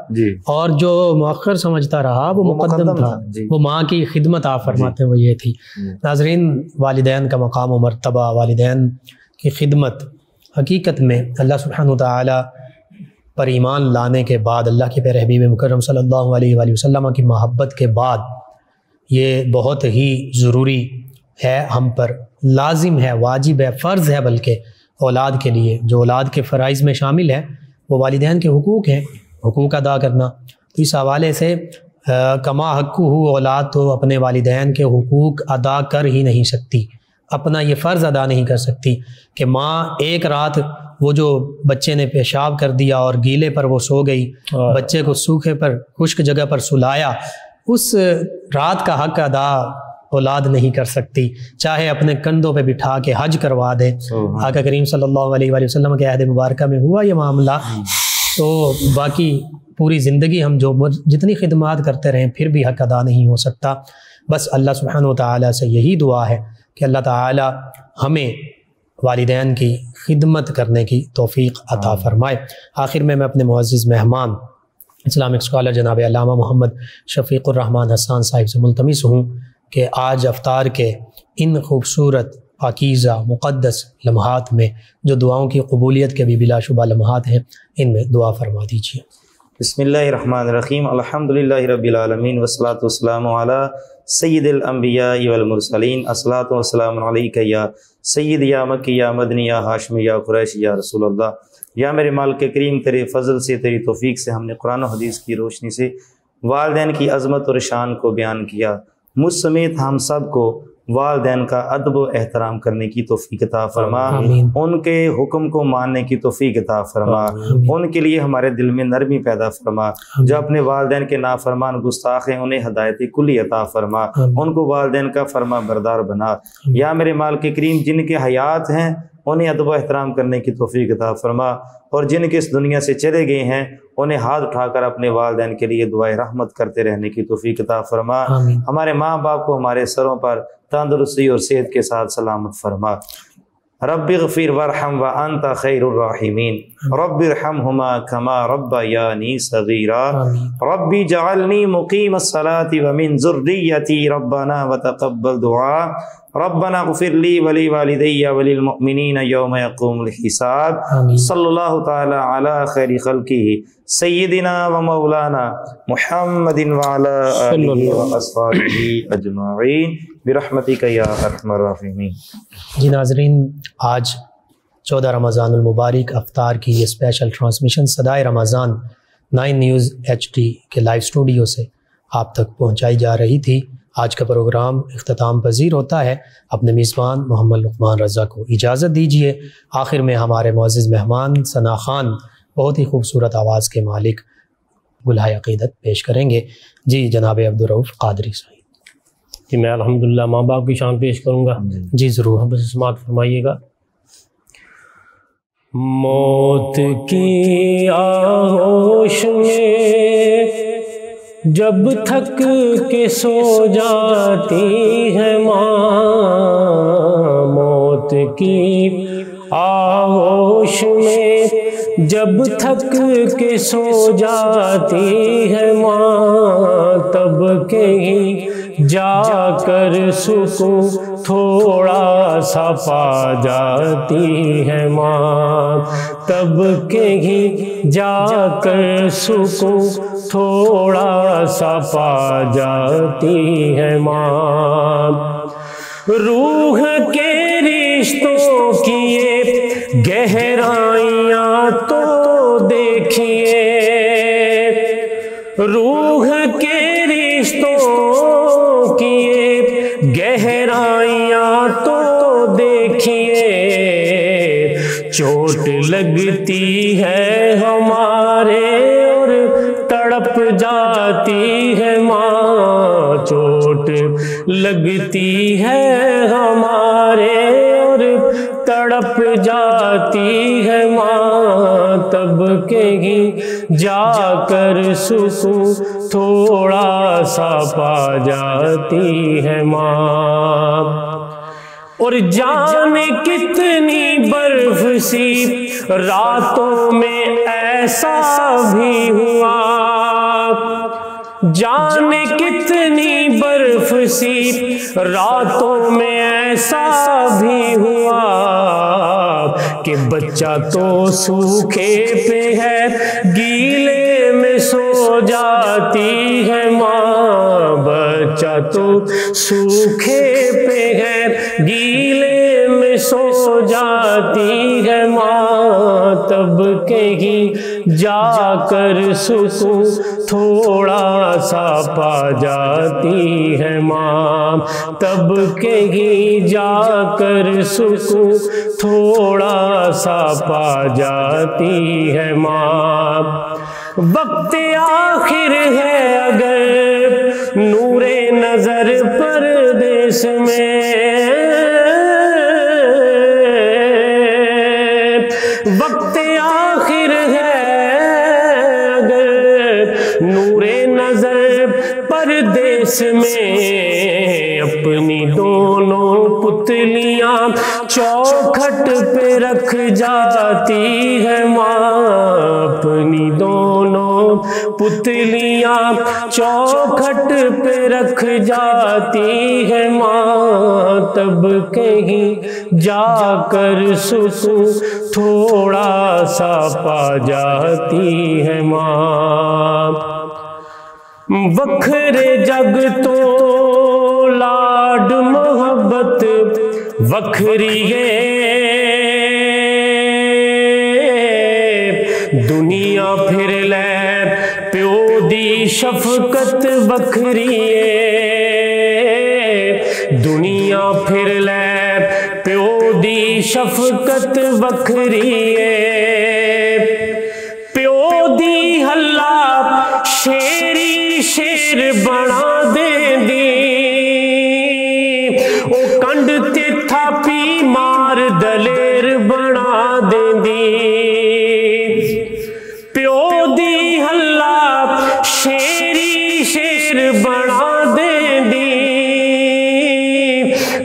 اور جو مؤخر سمجھتا رہا وہ مقدم تھا، وہ ماں کی خدمت آپ فرماتے ہیں وہ یہ تھی۔ ناظرین، والدین کا مقام و مرتبہ، والدین کی خدمت، حقیقت میں اللہ سبحانہ وتعالی پر ایمان لانے کے بعد، اللہ کے پیارے حبیب مکرم صلی اللہ علیہ وآلہ وسلم کی محبت کے بعد یہ بہت ہی ضروری ہے، ہم پر لازم ہے، واجب ہے، فرض ہے بلکہ اولاد کے لیے، جو اولاد کے فرائض میں شامل ہے وہ والدین کے حقوق ہیں، حقوق ادا کرنا۔ تو اس حوالے سے کما حق ہو، اولاد تو اپنے والدین کے حقوق ادا کر ہی نہیں سکتی، اپنا یہ فرض ادا نہیں کر سکتی کہ ماں ایک رات وہ جو بچے نے پیشاب کر دیا اور گیلے پر وہ سو گئی، بچے کو سوکھے پر خشک جگہ پر سلایا، اس رات کا حق ادا اولاد نہیں کر سکتی، چاہے اپنے کندھوں پہ بٹھا کے حج کروا دے۔ آقا کریم صلی اللہ علیہ وآلہ وسلم کے عہد مبارکہ میں ہوا یہ معاملہ، تو باقی پوری زندگی ہم جو جتنی خدمات کرتے رہیں پھر بھی حق ادا نہیں ہو سکتا۔ بس اللہ سبحانہ وتعالی سے یہی دعا ہے کہ اللہ تعالی ہمیں والدین کی خدمت کرنے کی توفیق عطا فرمائے۔ آخر میں اپنے معزز مہمان اسلامک اسکالر جناب علامہ محمد شفیق الرحمن حسان صاحب سے ملتمس ہوں کہ آج افطار کے ان خوبصورت پاکیزہ مقدس لمحات میں جو دعاؤں کی قبولیت کے بھی بلا شبہ لمحات ہیں، ان میں دعا فرما دیجیے۔ بسم اللہ الرحمن الرحیم، الحمدللہ رب العالمین والصلاة والسلام علی سید الانبیاء والمرسلین، الصلاة والسلام علیکہ یا سید یا مکی یا مدنی یا ہاشمی یا قریشی یا رسول اللہ۔ یا میرے مالک کریم، تیرے فضل سے، تیری توفیق سے ہم نے قرآن و حدیث کی روشنی سے والدین کی عظمت اور شان کو بیان کیا، مجھ سمیت ہم سب کو والدین کا ادب و احترام کرنے کی توفیق عطا فرما، ان کے حکم کو ماننے کی توفیق عطا فرما، ان کے لیے ہمارے دل میں نرمی پیدا فرما، جو اپنے والدین کے نافرمان گستاخ ہیں انہیں ہدایت کلی عطا فرما، ان کو والدین کا فرما بردار بنا۔ یا میرے مالک کریم، جن کے حیات ہیں انہیں ادب و احترام کرنے کی توفیق عطا فرما، اور جن کے اس دنیا سے چلے گئے ہیں انہیں ہاتھ اٹھا کر اپنے والدین کے لیے دعائے رحمت کرتے رہنے کی توفیق عطا فرما۔ ہمارے ماں باپ کو ہمارے سروں پر تندرستی اور صحت کے ساتھ سلامت فرما۔ رب اغفر وارحم وانت خیر الراحمین، رب ارحمہما کما ربیانی صغیرا، رب اجعلنی مقیم الصلاة ومن ذریتی، ربنا وتقبل دعا، ربنا اغفر لی ولی والدی وللمؤمنین یوم یقوم الحساب صلی اللہ تعالی علی خیر خلقہ سیدنا و مولانا محمد وعلی آلہ و اصحابہ اجمعین برحمتک یا ارحم الراحمین۔ جی ناظرین، آج 14 رمضان المبارک افطار کی یہ اسپیشل ٹرانسمیشن صدائے رمضان 9 نیوز HD کے لائیو اسٹوڈیو سے آپ تک پہنچائی جا رہی تھی۔ آج کا پروگرام اختتام پذیر ہوتا ہے۔ اپنے میزبان محمد لقمان رضا کو اجازت دیجیے۔ آخر میں ہمارے معزز مہمان ثنا خان بہت ہی خوبصورت آواز کے مالک گلہائے عقیدت پیش کریں گے۔ جی جناب عبدالرؤف قادری صاحب۔ جی میں الحمدللہ ماں باپ کی شان پیش کروں گا۔ جی ضرور۔ بس سماعت فرمائیے گا۔ موت کی آغوش میں جب تھک کے سو جاتی ہے ماں، موت کی آغوش میں جب تھک کے سو جاتی ہے ماں، تب کہیں جا کر سکون تھوڑا سا پا جاتی ہے ماں، تب کہیں جا کر سکون تھوڑا سا پا جاتی ہے ماں۔ روح کے رشتوں کی یہ گہرائیاں تو دیکھیے، روح کے رشتوں کی یہ گہرائیاں تو دیکھیے، چوٹ لگتی ہے ہمارے اور تڑپ جاتی ہے ماں، چوٹ لگتی ہے ہمارے اور تڑپ جاتی ہے ماں، تب کہیں جا کر سکون تھوڑا سا پا جاتی ہے ماں۔ اور جانے کتنی برف سی راتوں میں ایسا بھی ہوا، جانے کتنی برف سی راتوں میں ایسا بھی ہوا کہ بچہ تو سوکھے پہ ہے گیلے میں سو جاتی ہے ماں، بچہ تو سوکھے پہ ہے گیلے میں سو جاتی ہے ماں، تب کہیں جا کر سکون تھوڑا سا پا جاتی ہے ماں، تب کہیں جا کر سکون تھوڑا سا پا جاتی ہے ماں۔ وقت آخر ہے اگر نور نظر پردیس میں، وقت آخر ہے اگر نور نظر پردیس میں، اپنی دونوں پتلیاں چوکھٹ پہ رکھ جاتی ہے ماں، اپنی دونوں پتلیاں چوکھٹ پہ رکھ جاتی ہے ماں، تب کہیں جا کر سکون تھوڑا سا پا جاتی ہے ماں۔ وکھرے جگ تو لاڈ محبت وکھری ہے، دنیا پھر لے پیو دی شفقت وکھری ہے، دنیا پھر لے پیو دی شفقت وکھری ہے، پیو دی ہلا شیری شیر بنا دے دی، او کنڈ تے تھاپی مار دلیر بنا دے دی، پیو دی ہلا شیری شیر بنا دے دی،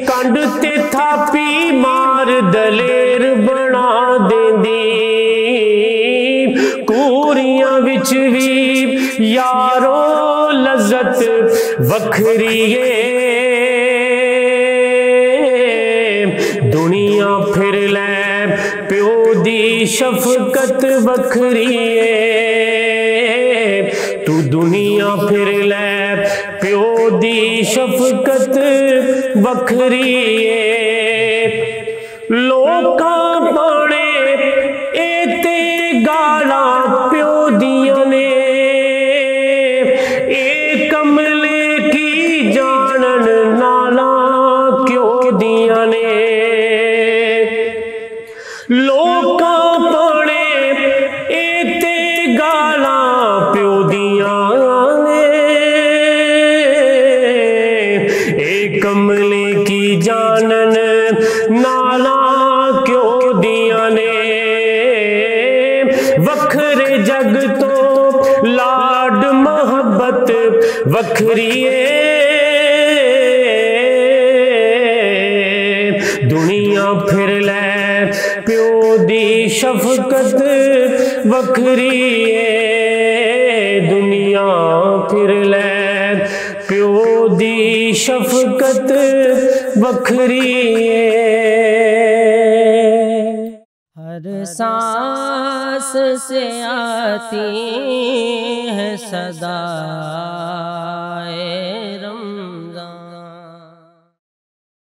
کنڈ تے تھاپی مار دلیر بنا دے دی، کوریاں وچ بھی یارو لذت وکھری ہے، شفقت وکھری ہے، تو دنیا پھر لے پیو دی شفقت وکھری ہے، لوکاں پانے اے تے گالاں پیو دیاں نے، اے کملے کی جانن نالاں کیوں دیاں نے، لوکاں پانے اے تے گالاں پیو دیاں نے، اے کملے کی جانن نالاں کیوں دیاں نے، وکھرے جگ تو لاڈ محبت وکھری ہے، دنیا پھر لے پیو دی شفقت وکھری ہے، دنیا پھر لے پیو دی شفقت وکھری ہے۔ ہر سانس سے آتی ہے صدا